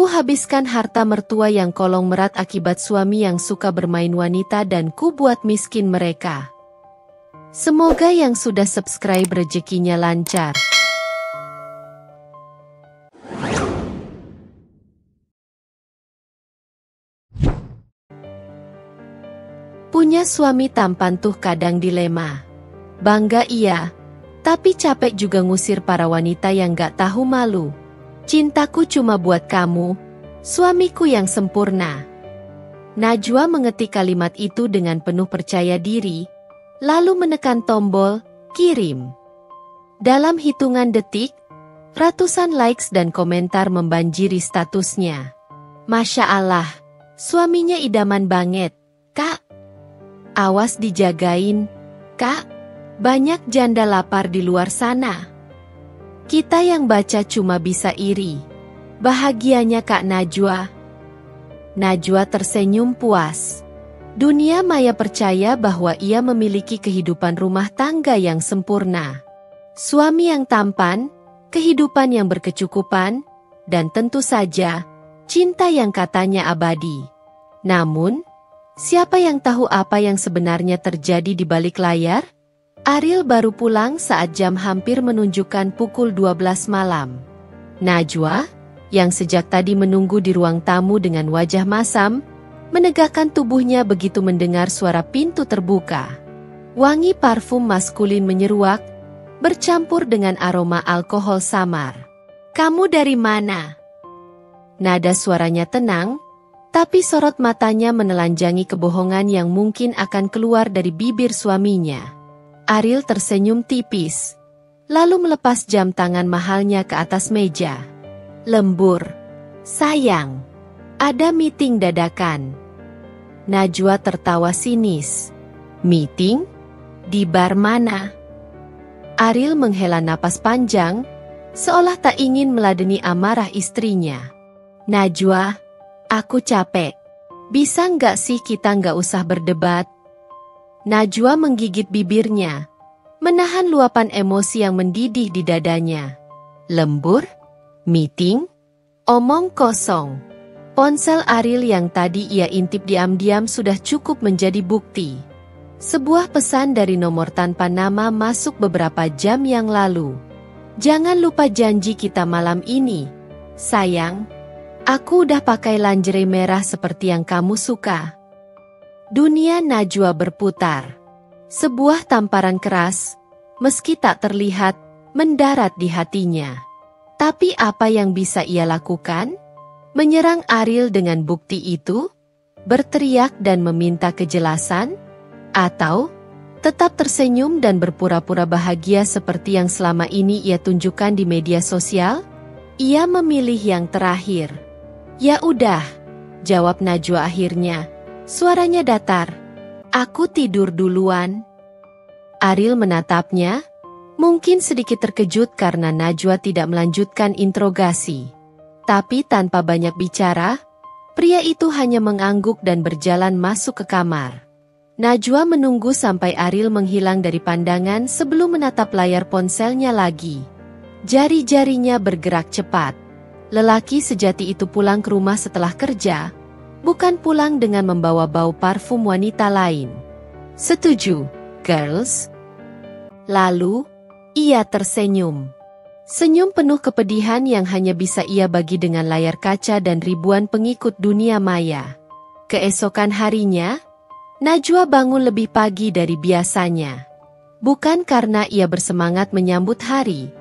Ku habiskan harta mertua yang kolong merat akibat suami yang suka bermain wanita dan ku buat miskin mereka. Semoga yang sudah subscribe rezekinya lancar. Punya suami tampan tuh kadang dilema. Bangga iya, tapi capek juga ngusir para wanita yang gak tahu malu. Cintaku cuma buat kamu, suamiku yang sempurna. Najwa mengetik kalimat itu dengan penuh percaya diri, lalu menekan tombol kirim. Dalam hitungan detik, ratusan likes dan komentar membanjiri statusnya. Masya Allah, suaminya idaman banget, Kak. Awas dijagain, Kak. Banyak janda lapar di luar sana. Kita yang baca cuma bisa iri. Bahagianya Kak Najwa. Najwa tersenyum puas. Dunia maya percaya bahwa ia memiliki kehidupan rumah tangga yang sempurna. Suami yang tampan, kehidupan yang berkecukupan, dan tentu saja, cinta yang katanya abadi. Namun, siapa yang tahu apa yang sebenarnya terjadi di balik layar? Ariel baru pulang saat jam hampir menunjukkan pukul 12 malam. Najwa, yang sejak tadi menunggu di ruang tamu dengan wajah masam, menegakkan tubuhnya begitu mendengar suara pintu terbuka. Wangi parfum maskulin menyeruak, bercampur dengan aroma alkohol samar. "Kamu dari mana?" Nada suaranya tenang, tapi sorot matanya menelanjangi kebohongan yang mungkin akan keluar dari bibir suaminya. Ariel tersenyum tipis, lalu melepas jam tangan mahalnya ke atas meja. Lembur, "Sayang, ada meeting dadakan." Najwa tertawa sinis. "Meeting? Di bar mana?" Ariel menghela napas panjang, seolah tak ingin meladeni amarah istrinya. "Najwa, aku capek. Bisa nggak sih kita nggak usah berdebat?" Najwa menggigit bibirnya, menahan luapan emosi yang mendidih di dadanya. Lembur? Meeting? Omong kosong. Ponsel Ariel yang tadi ia intip diam-diam sudah cukup menjadi bukti. Sebuah pesan dari nomor tanpa nama masuk beberapa jam yang lalu. "Jangan lupa janji kita malam ini. Sayang, aku udah pakai lingerie merah seperti yang kamu suka." Dunia Najwa berputar. Sebuah tamparan keras, meski tak terlihat, mendarat di hatinya. Tapi apa yang bisa ia lakukan? Menyerang Ariel dengan bukti itu? Berteriak dan meminta kejelasan? Atau tetap tersenyum dan berpura-pura bahagia seperti yang selama ini ia tunjukkan di media sosial? Ia memilih yang terakhir. "Ya udah," jawab Najwa akhirnya. Suaranya datar. "Aku tidur duluan." Ariel menatapnya, mungkin sedikit terkejut karena Najwa tidak melanjutkan interogasi. Tapi tanpa banyak bicara, pria itu hanya mengangguk dan berjalan masuk ke kamar. Najwa menunggu sampai Ariel menghilang dari pandangan sebelum menatap layar ponselnya lagi. Jari-jarinya bergerak cepat. Lelaki sejati itu pulang ke rumah setelah kerja, bukan pulang dengan membawa bau parfum wanita lain. "Setuju, girls?" Lalu, ia tersenyum. Senyum penuh kepedihan yang hanya bisa ia bagi dengan layar kaca dan ribuan pengikut dunia maya. Keesokan harinya, Najwa bangun lebih pagi dari biasanya. Bukan karena ia bersemangat menyambut hari,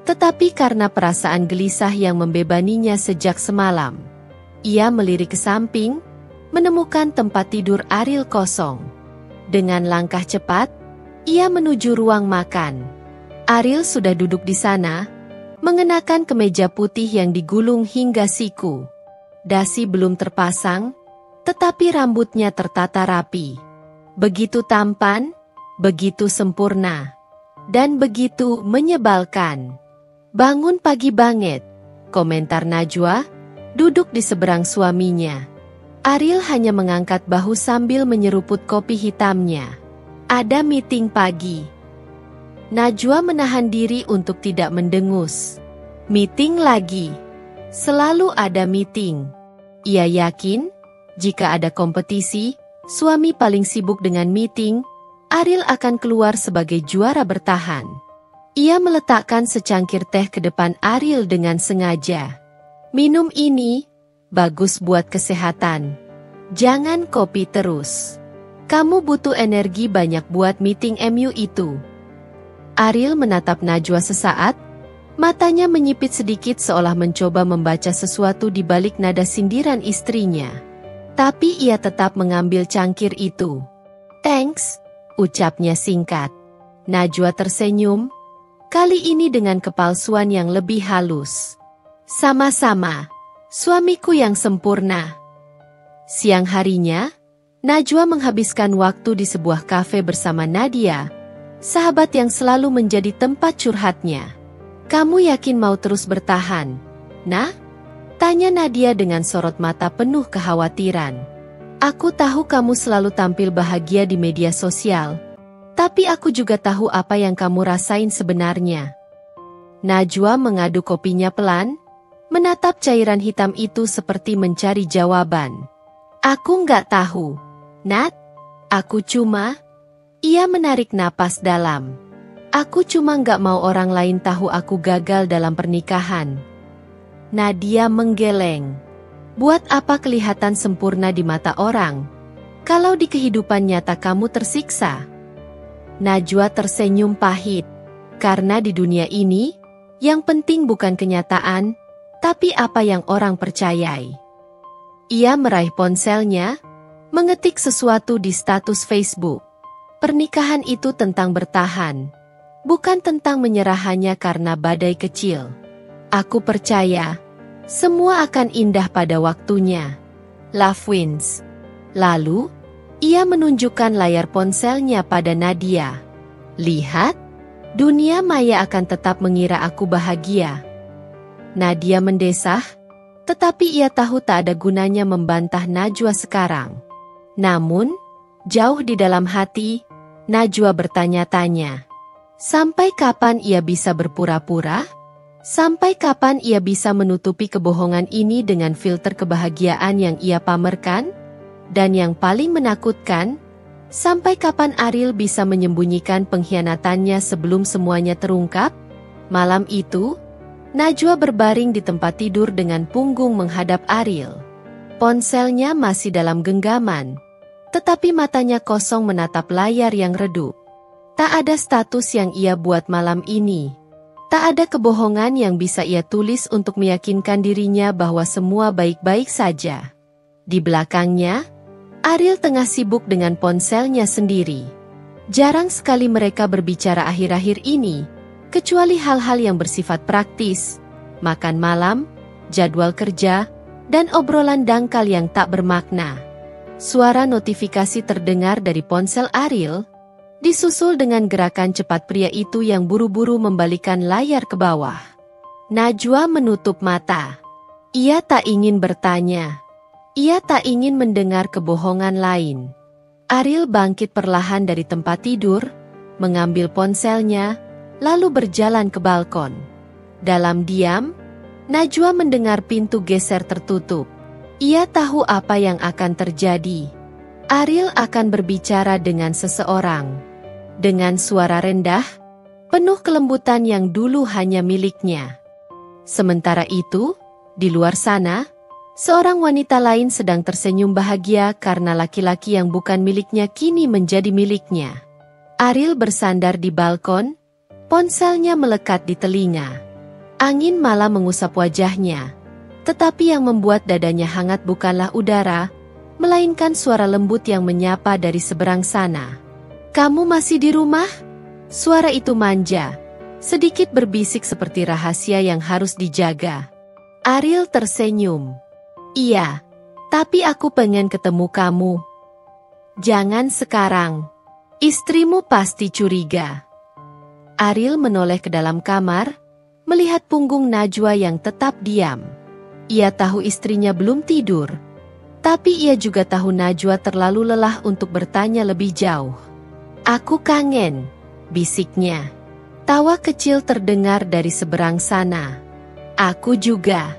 tetapi karena perasaan gelisah yang membebaninya sejak semalam. Ia melirik ke samping, menemukan tempat tidur Ariel kosong. Dengan langkah cepat, ia menuju ruang makan. Ariel sudah duduk di sana, mengenakan kemeja putih yang digulung hingga siku. Dasi belum terpasang, tetapi rambutnya tertata rapi. Begitu tampan, begitu sempurna, dan begitu menyebalkan. "Bangun pagi banget," komentar Najwa, duduk di seberang suaminya. Ariel hanya mengangkat bahu sambil menyeruput kopi hitamnya. "Ada meeting pagi." Najwa menahan diri untuk tidak mendengus. "Meeting lagi?" Selalu ada meeting. Ia yakin, jika ada kompetisi, suami paling sibuk dengan meeting, Ariel akan keluar sebagai juara bertahan. Ia meletakkan secangkir teh ke depan Ariel dengan sengaja. Minum ini, bagus buat kesehatan. Jangan kopi terus. Kamu butuh energi banyak buat meeting MU itu. Ariel menatap Najwa sesaat, matanya menyipit sedikit seolah mencoba membaca sesuatu di balik nada sindiran istrinya. Tapi ia tetap mengambil cangkir itu. "Thanks," ucapnya singkat. Najwa tersenyum, kali ini dengan kepalsuan yang lebih halus. "Sama-sama, suamiku yang sempurna." Siang harinya, Najwa menghabiskan waktu di sebuah kafe bersama Nadia, sahabat yang selalu menjadi tempat curhatnya. "Kamu yakin mau terus bertahan, nah?" tanya Nadia dengan sorot mata penuh kekhawatiran. "Aku tahu kamu selalu tampil bahagia di media sosial, tapi aku juga tahu apa yang kamu rasain sebenarnya." Najwa mengaduk kopinya pelan, menatap cairan hitam itu seperti mencari jawaban. "Aku nggak tahu, Nat. Aku cuma..." Ia menarik napas dalam. "Aku cuma nggak mau orang lain tahu aku gagal dalam pernikahan." Nadia menggeleng. "Buat apa kelihatan sempurna di mata orang, kalau di kehidupan nyata kamu tersiksa?" Najwa tersenyum pahit. Karena di dunia ini, yang penting bukan kenyataan, tapi apa yang orang percayai. Ia meraih ponselnya, mengetik sesuatu di status Facebook. Pernikahan itu tentang bertahan, bukan tentang menyerah hanya karena badai kecil. "Aku percaya, semua akan indah pada waktunya. Love wins." Lalu, ia menunjukkan layar ponselnya pada Nadia. "Lihat, dunia maya akan tetap mengira aku bahagia." Nadia mendesah, tetapi ia tahu tak ada gunanya membantah Najwa sekarang. Namun, jauh di dalam hati, Najwa bertanya-tanya. Sampai kapan ia bisa berpura-pura? Sampai kapan ia bisa menutupi kebohongan ini dengan filter kebahagiaan yang ia pamerkan? Dan yang paling menakutkan, sampai kapan Ariel bisa menyembunyikan pengkhianatannya sebelum semuanya terungkap? Malam itu, Najwa berbaring di tempat tidur dengan punggung menghadap Ariel. Ponselnya masih dalam genggaman, tetapi matanya kosong menatap layar yang redup. Tak ada status yang ia buat malam ini. Tak ada kebohongan yang bisa ia tulis untuk meyakinkan dirinya bahwa semua baik-baik saja. Di belakangnya, Ariel tengah sibuk dengan ponselnya sendiri. Jarang sekali mereka berbicara akhir-akhir ini, kecuali hal-hal yang bersifat praktis, makan malam, jadwal kerja, dan obrolan dangkal yang tak bermakna. Suara notifikasi terdengar dari ponsel Ariel, disusul dengan gerakan cepat pria itu yang buru-buru membalikan layar ke bawah. Najwa menutup mata. Ia tak ingin bertanya. Ia tak ingin mendengar kebohongan lain. Ariel bangkit perlahan dari tempat tidur, mengambil ponselnya, lalu berjalan ke balkon. Dalam diam, Najwa mendengar pintu geser tertutup. Ia tahu apa yang akan terjadi. Ariel akan berbicara dengan seseorang. Dengan suara rendah, penuh kelembutan yang dulu hanya miliknya. Sementara itu, di luar sana, seorang wanita lain sedang tersenyum bahagia karena laki-laki yang bukan miliknya kini menjadi miliknya. Ariel bersandar di balkon, ponselnya melekat di telinga. Angin malam mengusap wajahnya, tetapi yang membuat dadanya hangat bukanlah udara, melainkan suara lembut yang menyapa dari seberang sana. "Kamu masih di rumah?" Suara itu manja, sedikit berbisik seperti rahasia yang harus dijaga. Ariel tersenyum. "Iya, tapi aku pengen ketemu kamu." "Jangan sekarang. Istrimu pasti curiga." Ariel menoleh ke dalam kamar, melihat punggung Najwa yang tetap diam. Ia tahu istrinya belum tidur, tapi ia juga tahu Najwa terlalu lelah untuk bertanya lebih jauh. "Aku kangen," bisiknya. Tawa kecil terdengar dari seberang sana. "Aku juga."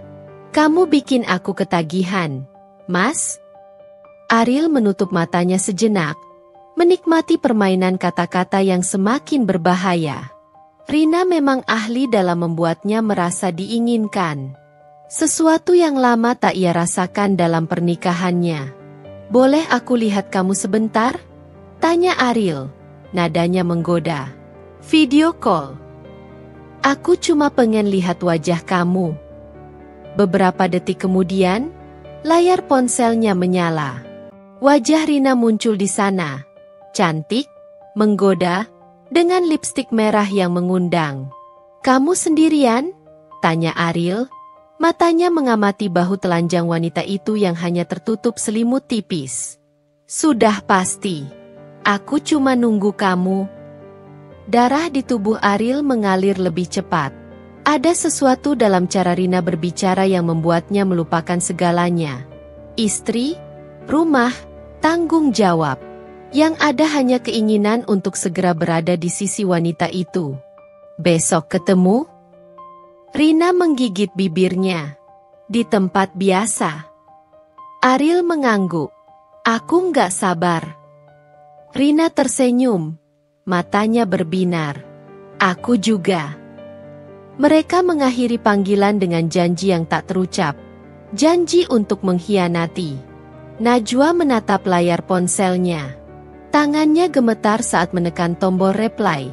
Kamu bikin aku ketagihan, Mas. Ariel menutup matanya sejenak, menikmati permainan kata-kata yang semakin berbahaya. Rina memang ahli dalam membuatnya merasa diinginkan. Sesuatu yang lama tak ia rasakan dalam pernikahannya. Boleh aku lihat kamu sebentar? Tanya Ariel, nadanya menggoda. Video call. Aku cuma pengen lihat wajah kamu. Beberapa detik kemudian, layar ponselnya menyala. Wajah Rina muncul di sana. Cantik, menggoda, dengan lipstik merah yang mengundang. Kamu sendirian? Tanya Ariel. Matanya mengamati bahu telanjang wanita itu yang hanya tertutup selimut tipis. Sudah pasti. Aku cuma nunggu kamu. Darah di tubuh Ariel mengalir lebih cepat. Ada sesuatu dalam cara Rina berbicara yang membuatnya melupakan segalanya. Istri, rumah, tanggung jawab. Yang ada hanya keinginan untuk segera berada di sisi wanita itu. Besok ketemu? Rina menggigit bibirnya. Di tempat biasa. Ariel mengangguk. Aku nggak sabar. Rina tersenyum. Matanya berbinar. Aku juga. Mereka mengakhiri panggilan dengan janji yang tak terucap. Janji untuk mengkhianati. Najwa menatap layar ponselnya. Tangannya gemetar saat menekan tombol reply.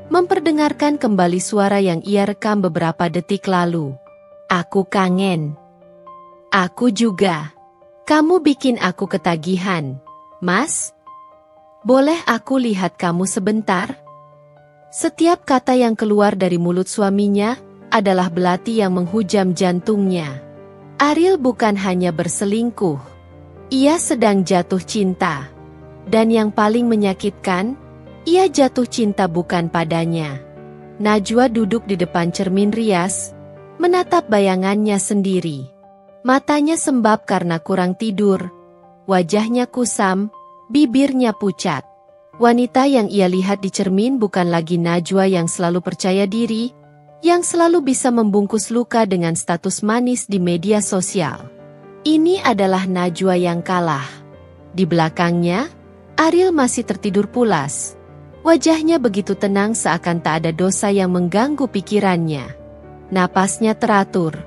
Memperdengarkan kembali suara yang ia rekam beberapa detik lalu. Aku kangen. Aku juga. Kamu bikin aku ketagihan, Mas. Boleh aku lihat kamu sebentar? Setiap kata yang keluar dari mulut suaminya adalah belati yang menghujam jantungnya. Ariel bukan hanya berselingkuh. Ia sedang jatuh cinta. Dan yang paling menyakitkan, ia jatuh cinta bukan padanya. Najwa duduk di depan cermin rias, menatap bayangannya sendiri. Matanya sembab karena kurang tidur. Wajahnya kusam, bibirnya pucat. Wanita yang ia lihat di cermin bukan lagi Najwa yang selalu percaya diri, yang selalu bisa membungkus luka dengan status manis di media sosial. Ini adalah Najwa yang kalah. Di belakangnya, Ariel masih tertidur pulas. Wajahnya begitu tenang seakan tak ada dosa yang mengganggu pikirannya. Napasnya teratur.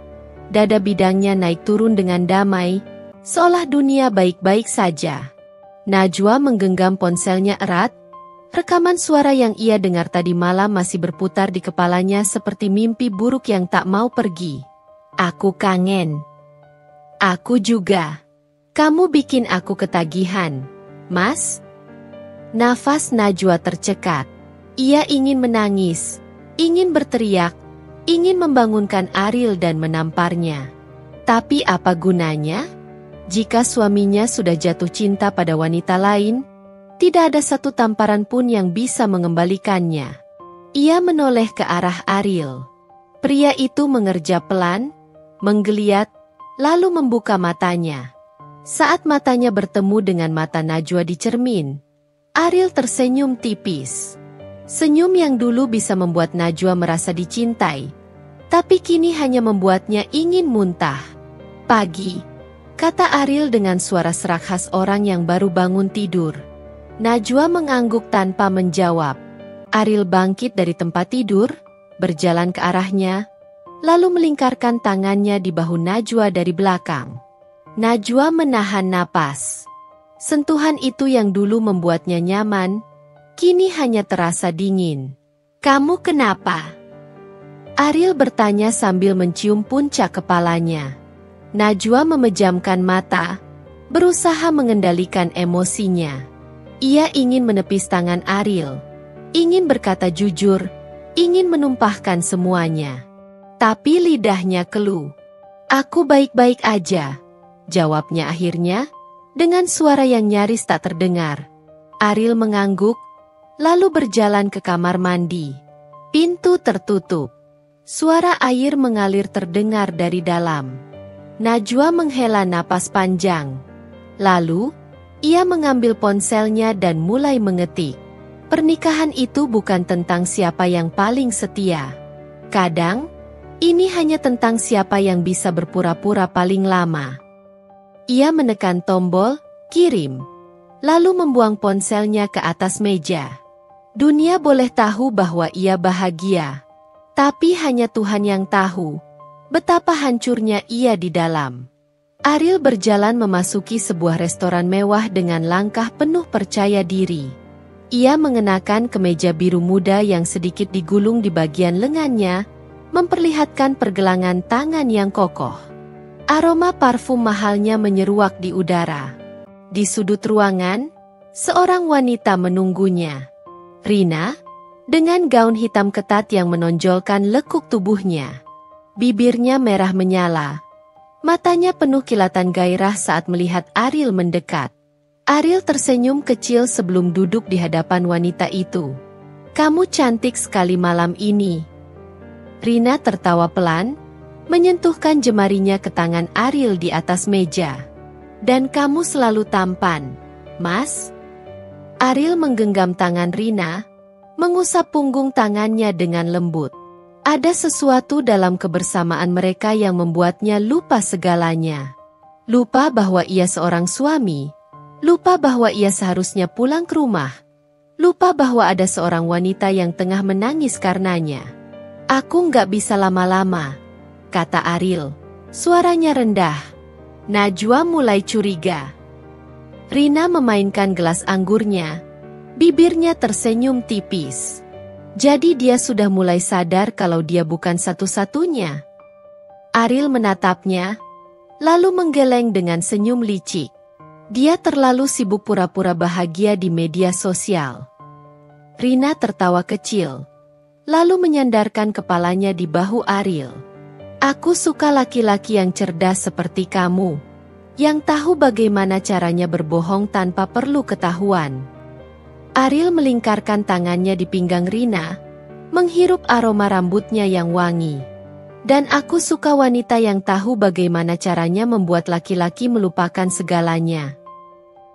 Dada bidangnya naik turun dengan damai, seolah dunia baik-baik saja. Najwa menggenggam ponselnya erat. Rekaman suara yang ia dengar tadi malam masih berputar di kepalanya seperti mimpi buruk yang tak mau pergi. Aku kangen. Aku juga. Kamu bikin aku ketagihan, Mas. Nafas Najwa tercekat. Ia ingin menangis, ingin berteriak, ingin membangunkan Ariel dan menamparnya. Tapi apa gunanya? Jika suaminya sudah jatuh cinta pada wanita lain, tidak ada satu tamparan pun yang bisa mengembalikannya. Ia menoleh ke arah Ariel. Pria itu mengerja pelan, menggeliat, lalu membuka matanya. Saat matanya bertemu dengan mata Najwa di cermin, Ariel tersenyum tipis. Senyum yang dulu bisa membuat Najwa merasa dicintai, tapi kini hanya membuatnya ingin muntah. Pagi, kata Ariel dengan suara serak khas orang yang baru bangun tidur. Najwa mengangguk tanpa menjawab. Ariel bangkit dari tempat tidur, berjalan ke arahnya, lalu melingkarkan tangannya di bahu Najwa dari belakang. Najwa menahan napas. Sentuhan itu yang dulu membuatnya nyaman, kini hanya terasa dingin. Kamu kenapa? Ariel bertanya sambil mencium puncak kepalanya. Najwa memejamkan mata, berusaha mengendalikan emosinya. Ia ingin menepis tangan Ariel, ingin berkata jujur, ingin menumpahkan semuanya. Tapi lidahnya keluh. Aku baik-baik aja, jawabnya akhirnya, dengan suara yang nyaris tak terdengar. Ariel mengangguk, lalu berjalan ke kamar mandi. Pintu tertutup. Suara air mengalir terdengar dari dalam. Najwa menghela napas panjang. Lalu, ia mengambil ponselnya dan mulai mengetik. Pernikahan itu bukan tentang siapa yang paling setia. Kadang, Ini hanya tentang siapa yang bisa berpura-pura paling lama. Ia menekan tombol kirim, lalu membuang ponselnya ke atas meja. Dunia boleh tahu bahwa ia bahagia, tapi hanya Tuhan yang tahu betapa hancurnya ia di dalam. Ariel berjalan memasuki sebuah restoran mewah dengan langkah penuh percaya diri. Ia mengenakan kemeja biru muda yang sedikit digulung di bagian lengannya, memperlihatkan pergelangan tangan yang kokoh. Aroma parfum mahalnya menyeruak di udara. Di sudut ruangan, seorang wanita menunggunya. Rina, dengan gaun hitam ketat yang menonjolkan lekuk tubuhnya. Bibirnya merah menyala. Matanya penuh kilatan gairah saat melihat Ariel mendekat. Ariel tersenyum kecil sebelum duduk di hadapan wanita itu. "Kamu cantik sekali malam ini." Rina tertawa pelan, menyentuhkan jemarinya ke tangan Ariel di atas meja. "Dan kamu selalu tampan, Mas." Ariel menggenggam tangan Rina, mengusap punggung tangannya dengan lembut. Ada sesuatu dalam kebersamaan mereka yang membuatnya lupa segalanya. Lupa bahwa ia seorang suami. Lupa bahwa ia seharusnya pulang ke rumah. Lupa bahwa ada seorang wanita yang tengah menangis karenanya. "Aku nggak bisa lama-lama," kata Ariel. Suaranya rendah. Najwa mulai curiga. Rina memainkan gelas anggurnya. Bibirnya tersenyum tipis. Jadi dia sudah mulai sadar kalau dia bukan satu-satunya. Ariel menatapnya, lalu menggeleng dengan senyum licik. Dia terlalu sibuk pura-pura bahagia di media sosial. Rina tertawa kecil, lalu menyandarkan kepalanya di bahu Ariel. "Aku suka laki-laki yang cerdas seperti kamu, yang tahu bagaimana caranya berbohong tanpa perlu ketahuan." Ariel melingkarkan tangannya di pinggang Rina, menghirup aroma rambutnya yang wangi. "Dan aku suka wanita yang tahu bagaimana caranya membuat laki-laki melupakan segalanya."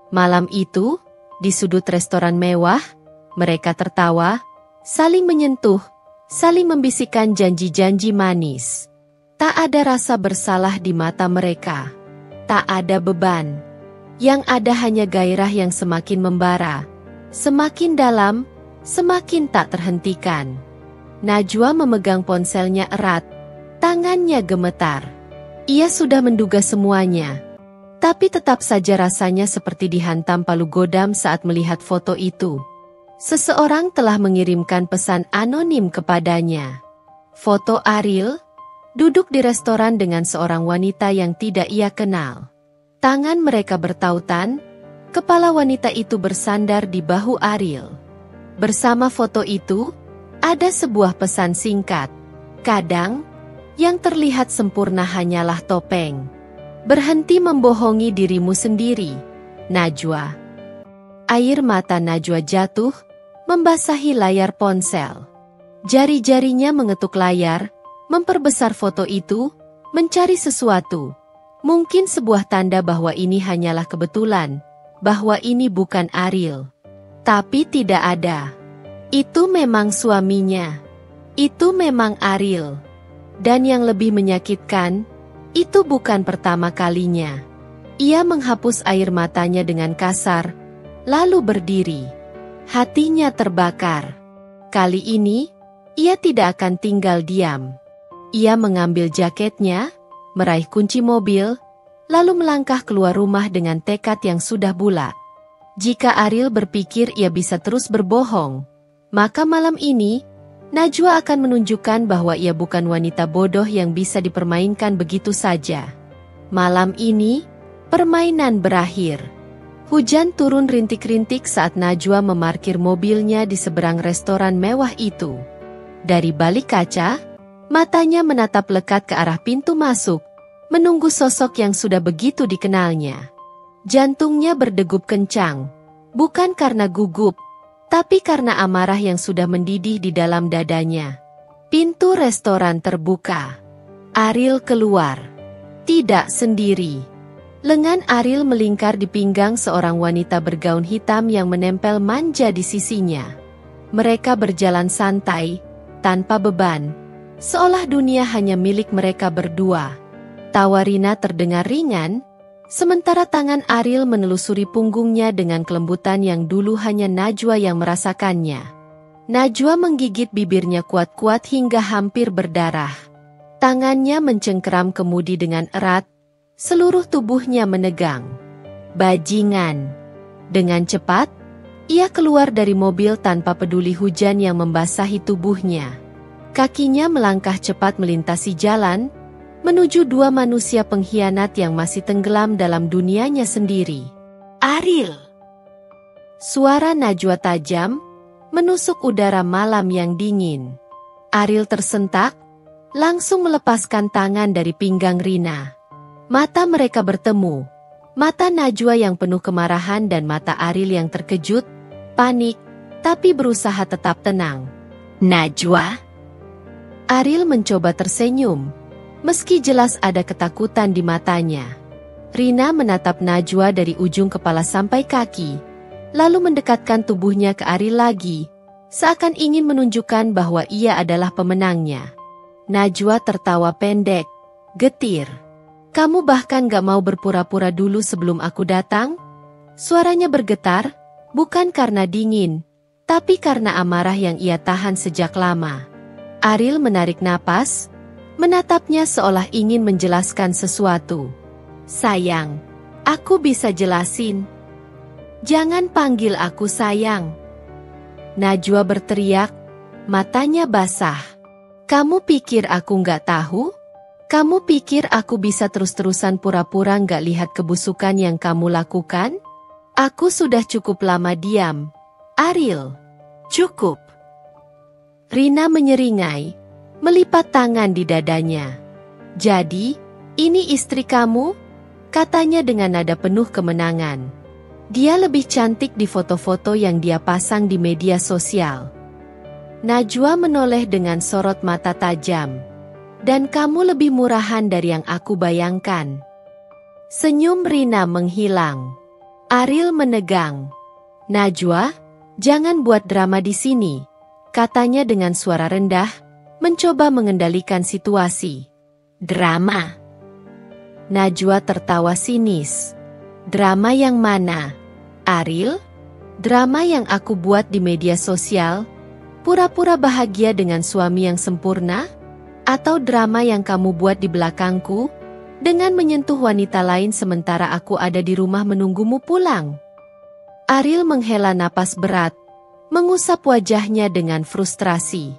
Malam itu, di sudut restoran mewah, mereka tertawa, saling menyentuh, saling membisikkan janji-janji manis. Tak ada rasa bersalah di mata mereka. Tak ada beban. Yang ada hanya gairah yang semakin membara. Semakin dalam, semakin tak terhentikan. Najwa memegang ponselnya erat. Tangannya gemetar. Ia sudah menduga semuanya. Tapi tetap saja rasanya seperti dihantam palu godam saat melihat foto itu. Seseorang telah mengirimkan pesan anonim kepadanya. Foto Ariel, duduk di restoran dengan seorang wanita yang tidak ia kenal. Tangan mereka bertautan. Kepala wanita itu bersandar di bahu Ariel. Bersama foto itu, ada sebuah pesan singkat. "Kadang, yang terlihat sempurna hanyalah topeng. Berhenti membohongi dirimu sendiri, Najwa." Air mata Najwa jatuh, membasahi layar ponsel. Jari-jarinya mengetuk layar, memperbesar foto itu, mencari sesuatu. Mungkin sebuah tanda bahwa ini hanyalah kebetulan. Bahwa ini bukan Ariel. Tapi tidak ada. Itu memang suaminya. Itu memang Ariel. Dan yang lebih menyakitkan, itu bukan pertama kalinya. Ia menghapus air matanya dengan kasar, lalu berdiri. Hatinya terbakar. Kali ini, ia tidak akan tinggal diam. Ia mengambil jaketnya, meraih kunci mobil, lalu melangkah keluar rumah dengan tekad yang sudah bulat. Jika Ariel berpikir ia bisa terus berbohong, maka malam ini, Najwa akan menunjukkan bahwa ia bukan wanita bodoh yang bisa dipermainkan begitu saja. Malam ini, permainan berakhir. Hujan turun rintik-rintik saat Najwa memarkir mobilnya di seberang restoran mewah itu. Dari balik kaca, matanya menatap lekat ke arah pintu masuk, menunggu sosok yang sudah begitu dikenalnya. Jantungnya berdegup kencang, bukan karena gugup, tapi karena amarah yang sudah mendidih di dalam dadanya. Pintu restoran terbuka. Ariel keluar. Tidak sendiri. Lengan Ariel melingkar di pinggang seorang wanita bergaun hitam yang menempel manja di sisinya. Mereka berjalan santai, tanpa beban, Seolah dunia hanya milik mereka berdua. Tawa Rina terdengar ringan, sementara tangan Ariel menelusuri punggungnya dengan kelembutan yang dulu hanya Najwa yang merasakannya. Najwa menggigit bibirnya kuat-kuat hingga hampir berdarah. Tangannya mencengkeram kemudi dengan erat, seluruh tubuhnya menegang. Bajingan. Dengan cepat, ia keluar dari mobil tanpa peduli hujan yang membasahi tubuhnya. Kakinya melangkah cepat melintasi jalan, menuju dua manusia pengkhianat yang masih tenggelam dalam dunianya sendiri. Ariel! Suara Najwa tajam, menusuk udara malam yang dingin. Ariel tersentak, langsung melepaskan tangan dari pinggang Rina. Mata mereka bertemu. Mata Najwa yang penuh kemarahan dan mata Ariel yang terkejut, panik, tapi berusaha tetap tenang. Najwa? Ariel mencoba tersenyum, meski jelas ada ketakutan di matanya. Rina menatap Najwa dari ujung kepala sampai kaki, lalu mendekatkan tubuhnya ke Ariel lagi, seakan ingin menunjukkan bahwa ia adalah pemenangnya. Najwa tertawa pendek, getir. Kamu bahkan gak mau berpura-pura dulu sebelum aku datang? Suaranya bergetar, bukan karena dingin, tapi karena amarah yang ia tahan sejak lama. Ariel menarik napas, menatapnya seolah ingin menjelaskan sesuatu. Sayang, aku bisa jelasin. Jangan panggil aku sayang. Najwa berteriak, matanya basah. Kamu pikir aku nggak tahu? Kamu pikir aku bisa terus-terusan pura-pura nggak lihat kebusukan yang kamu lakukan? Aku sudah cukup lama diam. Ariel, cukup. Rina menyeringai, melipat tangan di dadanya. Jadi, ini istri kamu? Katanya dengan nada penuh kemenangan. Dia lebih cantik di foto-foto yang dia pasang di media sosial. Najwa menoleh dengan sorot mata tajam. Dan kamu lebih murahan dari yang aku bayangkan. Senyum Rina menghilang. Ariel menegang. Najwa, jangan buat drama di sini, katanya dengan suara rendah, mencoba mengendalikan situasi. Drama? Najwa tertawa sinis. Drama yang mana? Ariel? Drama yang aku buat di media sosial? Pura-pura bahagia dengan suami yang sempurna? Atau drama yang kamu buat di belakangku? Dengan menyentuh wanita lain sementara aku ada di rumah menunggumu pulang? Ariel menghela napas berat, mengusap wajahnya dengan frustrasi.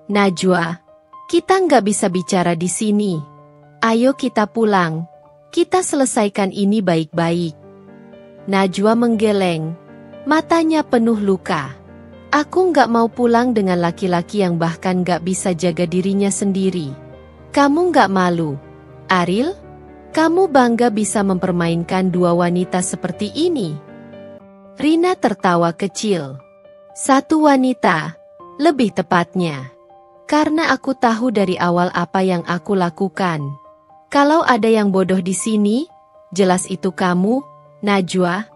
Najwa, kita nggak bisa bicara di sini. Ayo kita pulang. Kita selesaikan ini baik-baik. Najwa menggeleng, matanya penuh luka. Aku nggak mau pulang dengan laki-laki yang bahkan nggak bisa jaga dirinya sendiri. Kamu nggak malu, Ariel? Kamu bangga bisa mempermainkan dua wanita seperti ini? Rina tertawa kecil. Satu wanita, lebih tepatnya. Karena aku tahu dari awal apa yang aku lakukan. Kalau ada yang bodoh di sini, jelas itu kamu, Najwa.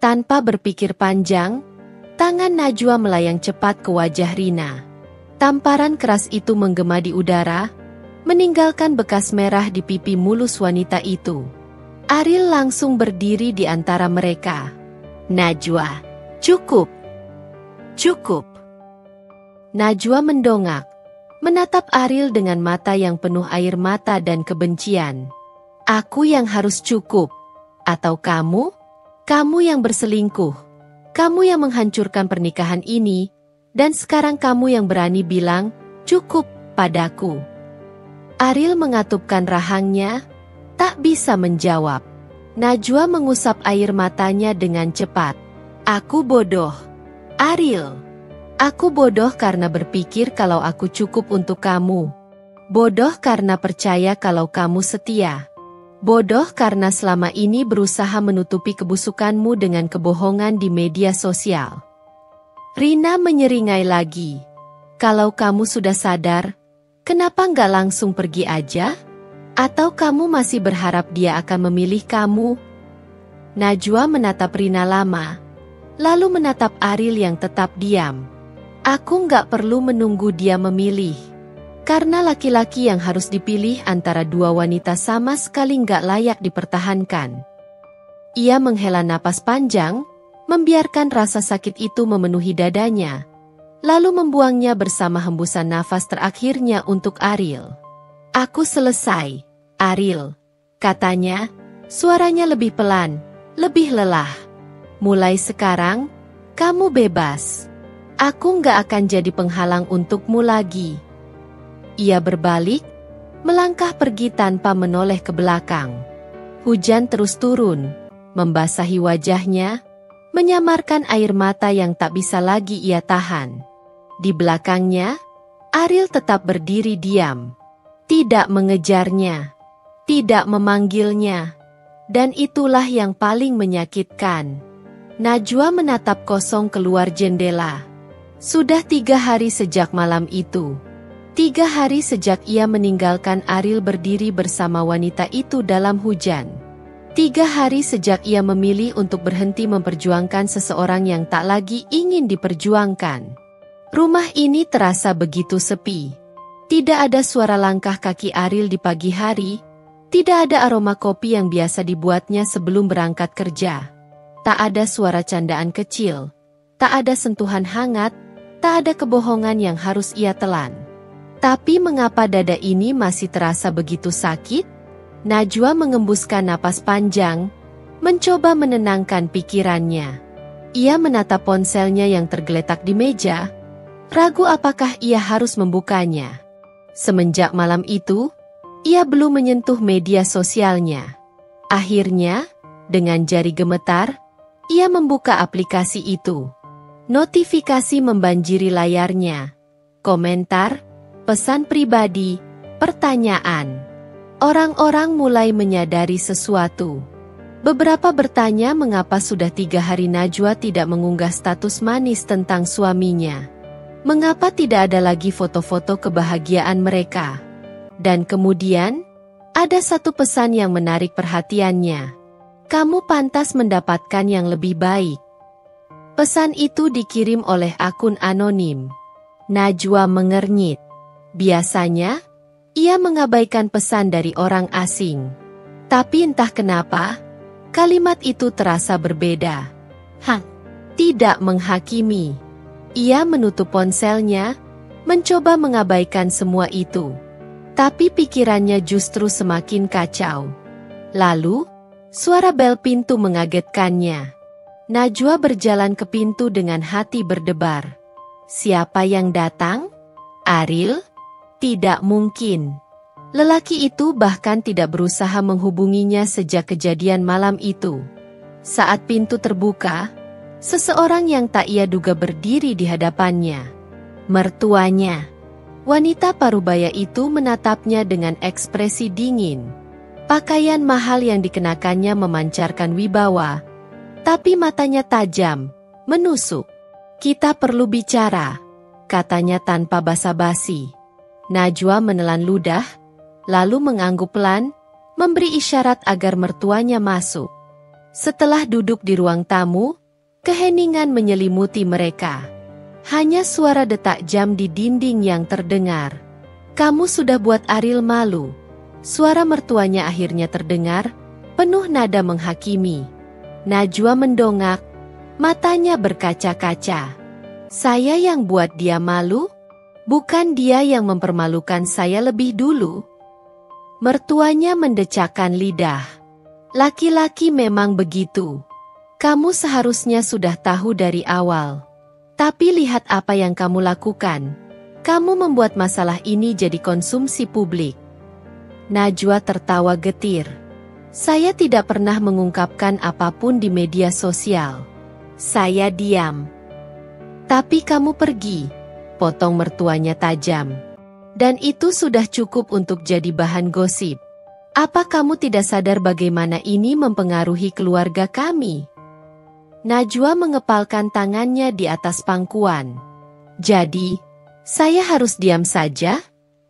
Tanpa berpikir panjang, tangan Najwa melayang cepat ke wajah Rina. Tamparan keras itu menggema di udara, meninggalkan bekas merah di pipi mulus wanita itu. Ariel langsung berdiri di antara mereka. Najwa, cukup. Cukup. Najwa mendongak, menatap Ariel dengan mata yang penuh air mata dan kebencian. Aku yang harus cukup. Atau kamu? Kamu yang berselingkuh. Kamu yang menghancurkan pernikahan ini. Dan sekarang kamu yang berani bilang, cukup, padaku. Ariel mengatupkan rahangnya, tak bisa menjawab. Najwa mengusap air matanya dengan cepat. Aku bodoh. Ariel. Aku bodoh karena berpikir kalau aku cukup untuk kamu. Bodoh karena percaya kalau kamu setia. Bodoh karena selama ini berusaha menutupi kebusukanmu dengan kebohongan di media sosial. Rina menyeringai lagi. Kalau kamu sudah sadar, kenapa nggak langsung pergi aja? Atau kamu masih berharap dia akan memilih kamu? Najwa menatap Rina lama, lalu menatap Ariel yang tetap diam. Aku nggak perlu menunggu dia memilih. Karena laki-laki yang harus dipilih antara dua wanita sama sekali nggak layak dipertahankan. Ia menghela napas panjang, membiarkan rasa sakit itu memenuhi dadanya, lalu membuangnya bersama hembusan nafas terakhirnya untuk Ariel. "Aku selesai, Ariel," katanya, suaranya lebih pelan, lebih lelah. "Mulai sekarang, kamu bebas. Aku nggak akan jadi penghalang untukmu lagi." Ia berbalik, melangkah pergi tanpa menoleh ke belakang. Hujan terus turun, membasahi wajahnya, menyamarkan air mata yang tak bisa lagi ia tahan. Di belakangnya, Ariel tetap berdiri diam. Tidak mengejarnya, tidak memanggilnya. Dan itulah yang paling menyakitkan. Najwa menatap kosong keluar jendela. Sudah 3 hari sejak malam itu. 3 hari sejak ia meninggalkan Ariel berdiri bersama wanita itu dalam hujan. 3 hari sejak ia memilih untuk berhenti memperjuangkan seseorang yang tak lagi ingin diperjuangkan. Rumah ini terasa begitu sepi. Tidak ada suara langkah kaki Ariel di pagi hari, tidak ada aroma kopi yang biasa dibuatnya sebelum berangkat kerja. Tak ada suara candaan kecil, tak ada sentuhan hangat, tak ada kebohongan yang harus ia telan. Tapi mengapa dada ini masih terasa begitu sakit? Najwa mengembuskan napas panjang, mencoba menenangkan pikirannya. Ia menatap ponselnya yang tergeletak di meja, ragu apakah ia harus membukanya. Semenjak malam itu, ia belum menyentuh media sosialnya. Akhirnya, dengan jari gemetar, ia membuka aplikasi itu. Notifikasi membanjiri layarnya. Komentar, pesan pribadi, pertanyaan. Orang-orang mulai menyadari sesuatu. Beberapa bertanya mengapa sudah 3 hari Najwa tidak mengunggah status manis tentang suaminya. Mengapa tidak ada lagi foto-foto kebahagiaan mereka. Dan kemudian, ada satu pesan yang menarik perhatiannya. "Kamu pantas mendapatkan yang lebih baik." Pesan itu dikirim oleh akun anonim. Najwa mengernyit. Biasanya, ia mengabaikan pesan dari orang asing. Tapi entah kenapa, kalimat itu terasa berbeda. Tidak menghakimi. Ia menutup ponselnya, mencoba mengabaikan semua itu. Tapi pikirannya justru semakin kacau. Lalu, suara bel pintu mengagetkannya. Najwa berjalan ke pintu dengan hati berdebar. Siapa yang datang? Ariel? Tidak mungkin. Lelaki itu bahkan tidak berusaha menghubunginya sejak kejadian malam itu. Saat pintu terbuka, seseorang yang tak ia duga berdiri di hadapannya. Mertuanya. Wanita parubaya itu menatapnya dengan ekspresi dingin. Pakaian mahal yang dikenakannya memancarkan wibawa, tapi matanya tajam, menusuk. "Kita perlu bicara," katanya tanpa basa-basi. Najwa menelan ludah, lalu mengangguk pelan, memberi isyarat agar mertuanya masuk. Setelah duduk di ruang tamu, keheningan menyelimuti mereka. Hanya suara detak jam di dinding yang terdengar. "Kamu sudah buat Ariel malu." Suara mertuanya akhirnya terdengar, penuh nada menghakimi. Najwa mendongak, matanya berkaca-kaca. "Saya yang buat dia malu? Bukan dia yang mempermalukan saya lebih dulu?" Mertuanya mendecakkan lidah. "Laki-laki memang begitu. Kamu seharusnya sudah tahu dari awal. Tapi lihat apa yang kamu lakukan. Kamu membuat masalah ini jadi konsumsi publik." Najwa tertawa getir. "Saya tidak pernah mengungkapkan apapun di media sosial. Saya diam." "Tapi kamu pergi," potong mertuanya tajam. "Dan itu sudah cukup untuk jadi bahan gosip. Apa kamu tidak sadar bagaimana ini mempengaruhi keluarga kami?" Najwa mengepalkan tangannya di atas pangkuan. "Jadi, saya harus diam saja?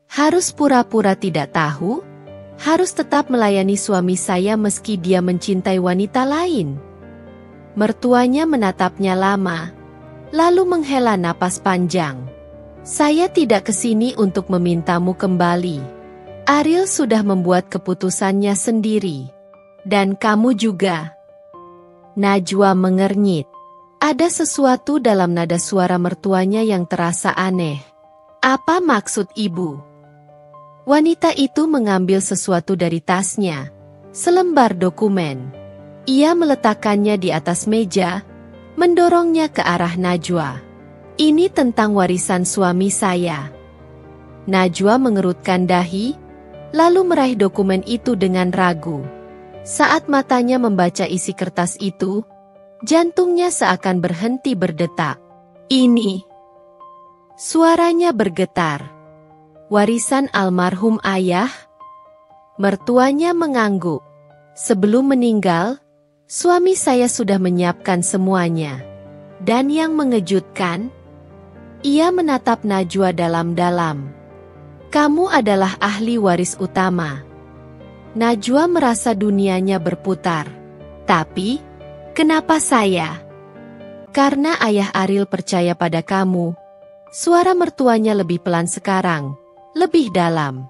Harus pura-pura tidak tahu? Harus tetap melayani suami saya meski dia mencintai wanita lain?" Mertuanya menatapnya lama, lalu menghela napas panjang. Saya tidak kesini untuk memintamu kembali. Ariel sudah membuat keputusannya sendiri. Dan kamu juga. Najwa mengernyit. Ada sesuatu dalam nada suara mertuanya yang terasa aneh. Apa maksud ibu? Wanita itu mengambil sesuatu dari tasnya. Selembar dokumen. Ia meletakkannya di atas meja, mendorongnya ke arah Najwa. Ini tentang warisan suami saya. Najwa mengerutkan dahi, lalu meraih dokumen itu dengan ragu. Saat matanya membaca isi kertas itu, jantungnya seakan berhenti berdetak. Ini. Suaranya bergetar. Warisan almarhum ayah? Mertuanya mengangguk. Sebelum meninggal, suami saya sudah menyiapkan semuanya. Dan yang mengejutkan, ia menatap Najwa dalam-dalam. Kamu adalah ahli waris utama. Najwa merasa dunianya berputar. Tapi, kenapa saya? Karena ayah Ariel percaya pada kamu. Suara mertuanya lebih pelan sekarang, lebih dalam.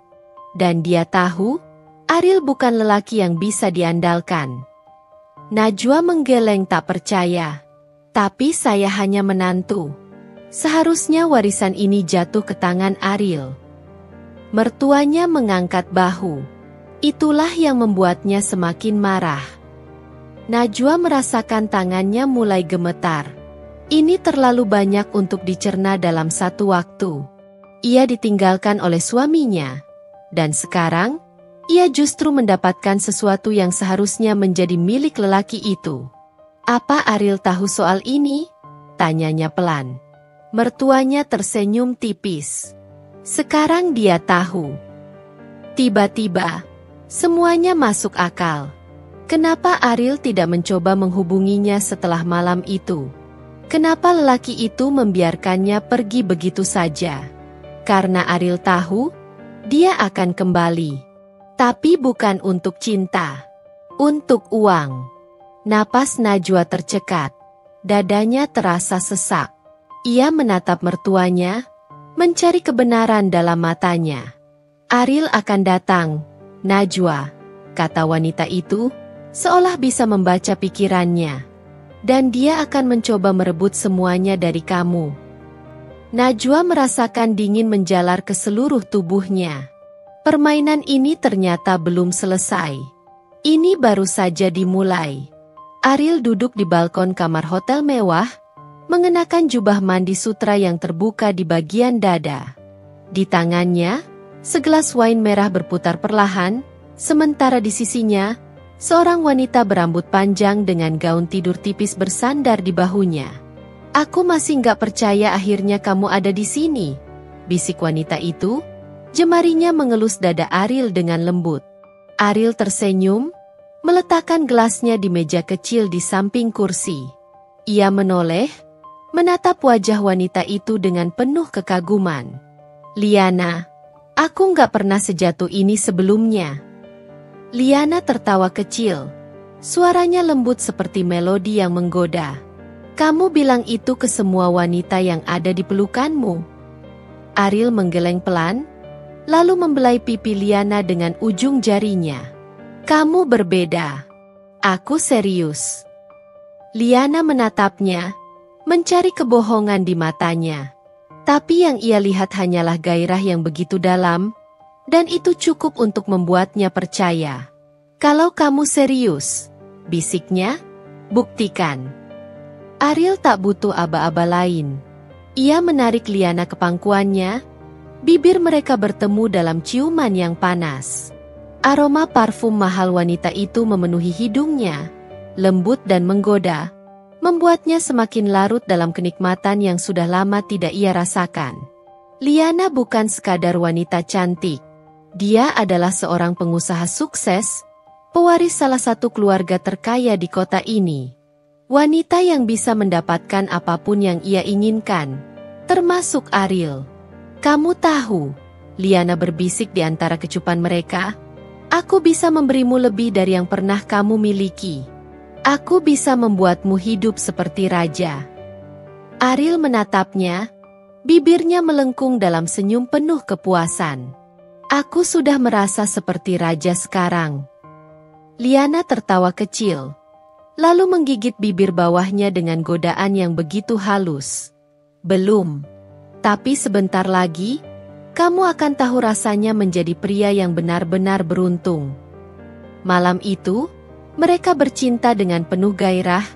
Dan dia tahu, Ariel bukan lelaki yang bisa diandalkan. Najwa menggeleng tak percaya. Tapi saya hanya menantu. Seharusnya warisan ini jatuh ke tangan Ariel. Mertuanya mengangkat bahu. Itulah yang membuatnya semakin marah. Najwa merasakan tangannya mulai gemetar. Ini terlalu banyak untuk dicerna dalam satu waktu. Ia ditinggalkan oleh suaminya. Dan sekarang, ia justru mendapatkan sesuatu yang seharusnya menjadi milik lelaki itu. Apa Ariel tahu soal ini? Tanyanya pelan. Mertuanya tersenyum tipis. Sekarang dia tahu. Tiba-tiba, semuanya masuk akal. Kenapa Ariel tidak mencoba menghubunginya setelah malam itu? Kenapa lelaki itu membiarkannya pergi begitu saja? Karena Ariel tahu, dia akan kembali. Tapi bukan untuk cinta. Untuk uang. Napas Najwa tercekat. Dadanya terasa sesak. Ia menatap mertuanya, mencari kebenaran dalam matanya. Ariel akan datang, Najwa, kata wanita itu, seolah bisa membaca pikirannya. Dan dia akan mencoba merebut semuanya dari kamu. Najwa merasakan dingin menjalar ke seluruh tubuhnya. Permainan ini ternyata belum selesai. Ini baru saja dimulai. Ariel duduk di balkon kamar hotel mewah, mengenakan jubah mandi sutra yang terbuka di bagian dada. Di tangannya, segelas wine merah berputar perlahan, sementara di sisinya, seorang wanita berambut panjang dengan gaun tidur tipis bersandar di bahunya. Aku masih nggak percaya akhirnya kamu ada di sini, bisik wanita itu, jemarinya mengelus dada Ariel dengan lembut. Ariel tersenyum, meletakkan gelasnya di meja kecil di samping kursi. Ia menoleh, menatap wajah wanita itu dengan penuh kekaguman. Liana, aku nggak pernah sejatuh ini sebelumnya. Liana tertawa kecil. Suaranya lembut seperti melodi yang menggoda. Kamu bilang itu ke semua wanita yang ada di pelukanmu. Ariel menggeleng pelan, lalu membelai pipi Liana dengan ujung jarinya. Kamu berbeda. Aku serius. Liana menatapnya, mencari kebohongan di matanya. Tapi yang ia lihat hanyalah gairah yang begitu dalam, dan itu cukup untuk membuatnya percaya. Kalau kamu serius, bisiknya, buktikan. Ariel tak butuh aba-aba lain. Ia menarik Liana ke pangkuannya, bibir mereka bertemu dalam ciuman yang panas. Aroma parfum mahal wanita itu memenuhi hidungnya, lembut dan menggoda, membuatnya semakin larut dalam kenikmatan yang sudah lama tidak ia rasakan. Liana bukan sekadar wanita cantik. Dia adalah seorang pengusaha sukses, pewaris salah satu keluarga terkaya di kota ini. Wanita yang bisa mendapatkan apapun yang ia inginkan, termasuk Ariel. Kamu tahu, Liana berbisik di antara kecupan mereka, aku bisa memberimu lebih dari yang pernah kamu miliki. Aku bisa membuatmu hidup seperti raja. Ariel menatapnya, Bibirnya melengkung dalam senyum penuh kepuasan. Aku sudah merasa seperti raja sekarang. Liana tertawa kecil, lalu menggigit bibir bawahnya dengan godaan yang begitu halus. Belum. Tapi sebentar lagi, kamu akan tahu rasanya menjadi pria yang benar-benar beruntung. Malam itu, mereka bercinta dengan penuh gairah,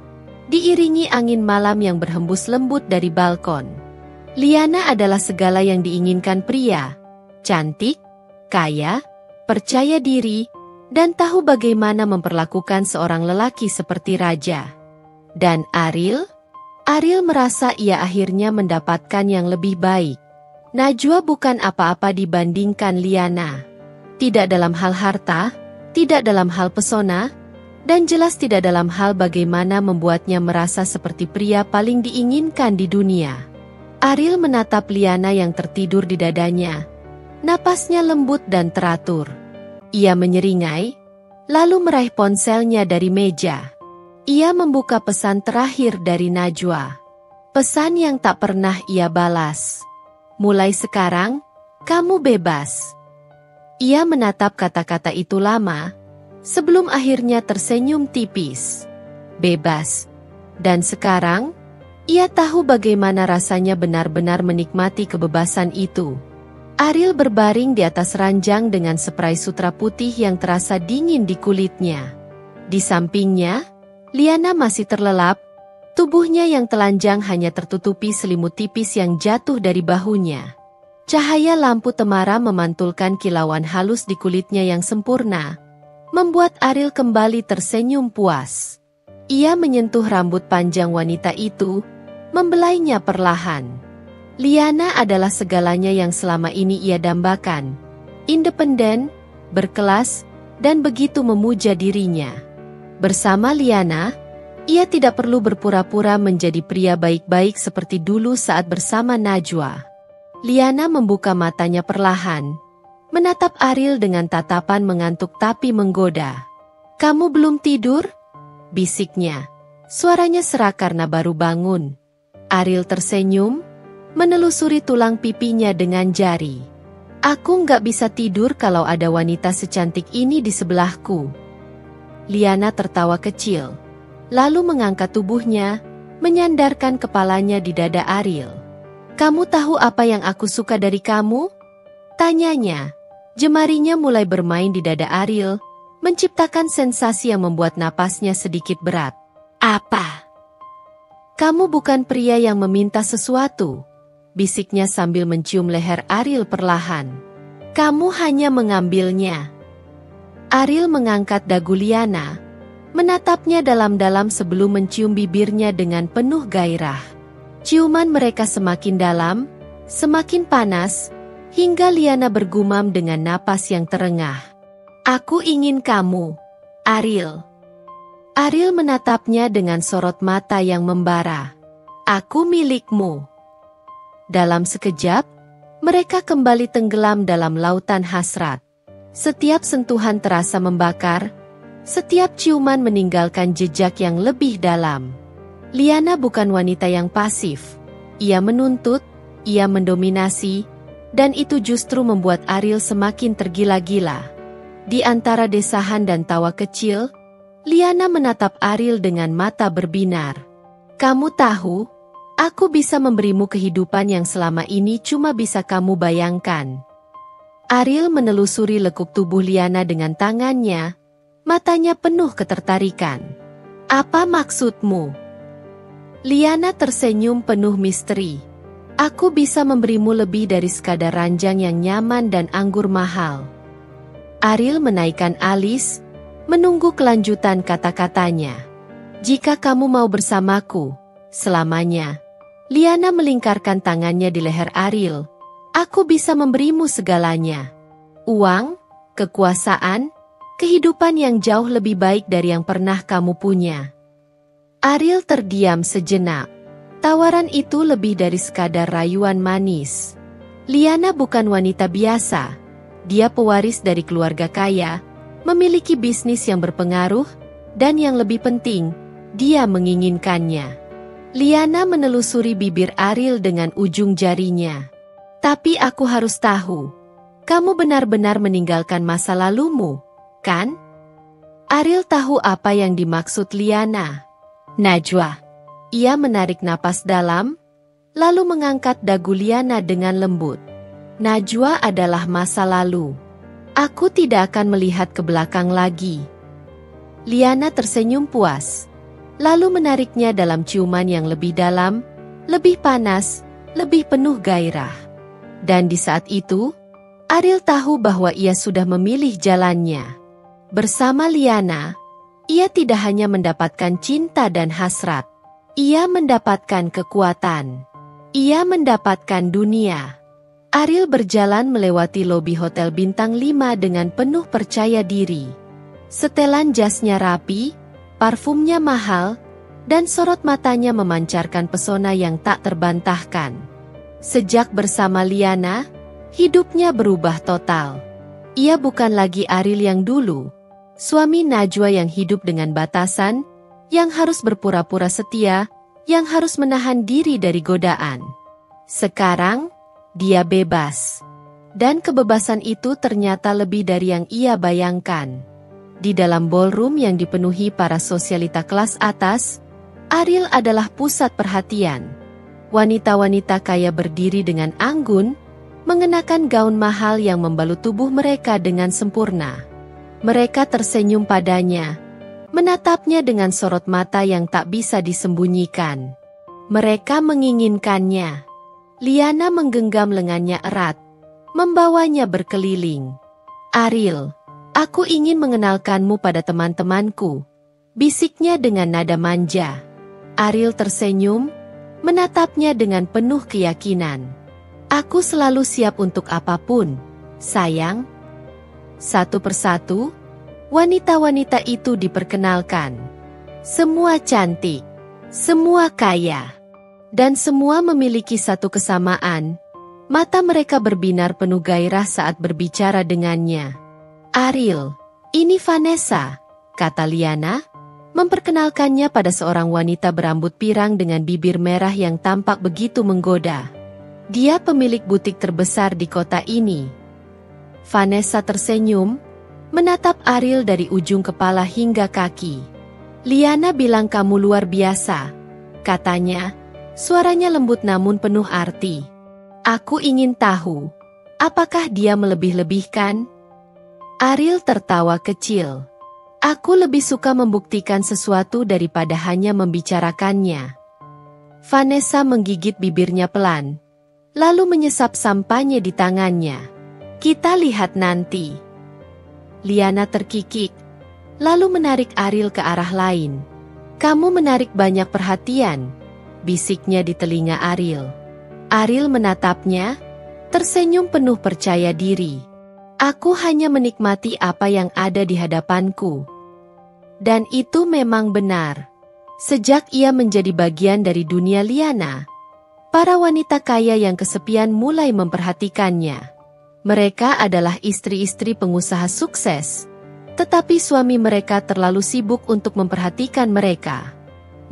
diiringi angin malam yang berhembus lembut dari balkon. Liana adalah segala yang diinginkan pria. Cantik, kaya, percaya diri, dan tahu bagaimana memperlakukan seorang lelaki seperti raja. Dan Ariel merasa ia akhirnya mendapatkan yang lebih baik. Najwa bukan apa-apa dibandingkan Liana. Tidak dalam hal harta, tidak dalam hal pesona, dan jelas tidak dalam hal bagaimana membuatnya merasa seperti pria paling diinginkan di dunia. Ariel menatap Liana yang tertidur di dadanya. Napasnya lembut dan teratur. Ia menyeringai, lalu meraih ponselnya dari meja. Ia membuka pesan terakhir dari Najwa. Pesan yang tak pernah ia balas. Mulai sekarang, kamu bebas. Ia menatap kata-kata itu lama, sebelum akhirnya tersenyum tipis. Bebas. Dan sekarang, ia tahu bagaimana rasanya benar-benar menikmati kebebasan itu. Ariel berbaring di atas ranjang dengan spray sutra putih yang terasa dingin di kulitnya. Di sampingnya, Liana masih terlelap, tubuhnya yang telanjang hanya tertutupi selimut tipis yang jatuh dari bahunya. Cahaya lampu temara memantulkan kilauan halus di kulitnya yang sempurna, membuat Ariel kembali tersenyum puas. Ia menyentuh rambut panjang wanita itu, membelainya perlahan. Liana adalah segalanya yang selama ini ia dambakan. Independen, berkelas, dan begitu memuja dirinya. Bersama Liana, ia tidak perlu berpura-pura menjadi pria baik-baik seperti dulu saat bersama Najwa. Liana membuka matanya perlahan, menatap Ariel dengan tatapan mengantuk tapi menggoda. "Kamu belum tidur?" bisiknya. Suaranya serak karena baru bangun. Ariel tersenyum, menelusuri tulang pipinya dengan jari. "Aku nggak bisa tidur kalau ada wanita secantik ini di sebelahku." Liana tertawa kecil, lalu mengangkat tubuhnya, menyandarkan kepalanya di dada Ariel. "Kamu tahu apa yang aku suka dari kamu?" tanyanya. Jemarinya mulai bermain di dada Ariel, menciptakan sensasi yang membuat napasnya sedikit berat. "Apa?" "Kamu bukan pria yang meminta sesuatu," bisiknya sambil mencium leher Ariel perlahan. "Kamu hanya mengambilnya." Ariel mengangkat dagu Liana, menatapnya dalam-dalam sebelum mencium bibirnya dengan penuh gairah. Ciuman mereka semakin dalam, semakin panas, hingga Liana bergumam dengan napas yang terengah. "Aku ingin kamu, Ariel." Ariel menatapnya dengan sorot mata yang membara. "Aku milikmu." Dalam sekejap, mereka kembali tenggelam dalam lautan hasrat. Setiap sentuhan terasa membakar, setiap ciuman meninggalkan jejak yang lebih dalam. Liana bukan wanita yang pasif. Ia menuntut, ia mendominasi, dan itu justru membuat Ariel semakin tergila-gila. Di antara desahan dan tawa kecil, Liana menatap Ariel dengan mata berbinar. "Kamu tahu, aku bisa memberimu kehidupan yang selama ini cuma bisa kamu bayangkan." Ariel menelusuri lekuk tubuh Liana dengan tangannya, matanya penuh ketertarikan. "Apa maksudmu?" Liana tersenyum penuh misteri. "Aku bisa memberimu lebih dari sekadar ranjang yang nyaman dan anggur mahal." Ariel menaikkan alis, menunggu kelanjutan kata-katanya. "Jika kamu mau bersamaku selamanya." Liana melingkarkan tangannya di leher Ariel. "Aku bisa memberimu segalanya. Uang, kekuasaan, kehidupan yang jauh lebih baik dari yang pernah kamu punya." Ariel terdiam sejenak. Tawaran itu lebih dari sekadar rayuan manis. Liana bukan wanita biasa. Dia pewaris dari keluarga kaya, memiliki bisnis yang berpengaruh, dan yang lebih penting, dia menginginkannya. Liana menelusuri bibir Ariel dengan ujung jarinya. Tapi aku harus tahu, kamu benar-benar meninggalkan masa lalumu, kan? Ariel tahu apa yang dimaksud Liana. Najwa. Ia menarik napas dalam, lalu mengangkat dagu Liana dengan lembut. Najwa adalah masa lalu. Aku tidak akan melihat ke belakang lagi. Liana tersenyum puas, lalu menariknya dalam ciuman yang lebih dalam, lebih panas, lebih penuh gairah. Dan di saat itu, Ariel tahu bahwa ia sudah memilih jalannya. Bersama Liana, ia tidak hanya mendapatkan cinta dan hasrat. Ia mendapatkan kekuatan. Ia mendapatkan dunia. Ariel berjalan melewati lobi Hotel Bintang 5 dengan penuh percaya diri. Setelan jasnya rapi, parfumnya mahal, dan sorot matanya memancarkan pesona yang tak terbantahkan. Sejak bersama Liana, hidupnya berubah total. Ia bukan lagi Ariel yang dulu, suami Najwa yang hidup dengan batasan, yang harus berpura-pura setia, yang harus menahan diri dari godaan. Sekarang, dia bebas. Dan kebebasan itu ternyata lebih dari yang ia bayangkan. Di dalam ballroom yang dipenuhi para sosialita kelas atas, Ariel adalah pusat perhatian. Wanita-wanita kaya berdiri dengan anggun, mengenakan gaun mahal yang membalut tubuh mereka dengan sempurna. Mereka tersenyum padanya, menatapnya dengan sorot mata yang tak bisa disembunyikan. Mereka menginginkannya. Liana menggenggam lengannya erat, membawanya berkeliling. Ariel, aku ingin mengenalkanmu pada teman-temanku, bisiknya dengan nada manja. Ariel tersenyum, menatapnya dengan penuh keyakinan. Aku selalu siap untuk apapun, sayang. Satu persatu, wanita-wanita itu diperkenalkan. Semua cantik, semua kaya, dan semua memiliki satu kesamaan. Mata mereka berbinar penuh gairah saat berbicara dengannya. Ariel, ini Vanessa, kata Liana, memperkenalkannya pada seorang wanita berambut pirang dengan bibir merah yang tampak begitu menggoda. Dia pemilik butik terbesar di kota ini. Vanessa tersenyum, menatap Ariel dari ujung kepala hingga kaki. Liana bilang kamu luar biasa, katanya. Suaranya lembut namun penuh arti. Aku ingin tahu, apakah dia melebih-lebihkan? Ariel tertawa kecil. Aku lebih suka membuktikan sesuatu daripada hanya membicarakannya. Vanessa menggigit bibirnya pelan, lalu menyesap sampahnya di tangannya. Kita lihat nanti. Liana terkikik, lalu menarik Ariel ke arah lain. Kamu menarik banyak perhatian, bisiknya di telinga Ariel. Ariel menatapnya, tersenyum penuh percaya diri. Aku hanya menikmati apa yang ada di hadapanku. Dan itu memang benar. Sejak ia menjadi bagian dari dunia Liana, para wanita kaya yang kesepian mulai memperhatikannya. Mereka adalah istri-istri pengusaha sukses, tetapi suami mereka terlalu sibuk untuk memperhatikan mereka.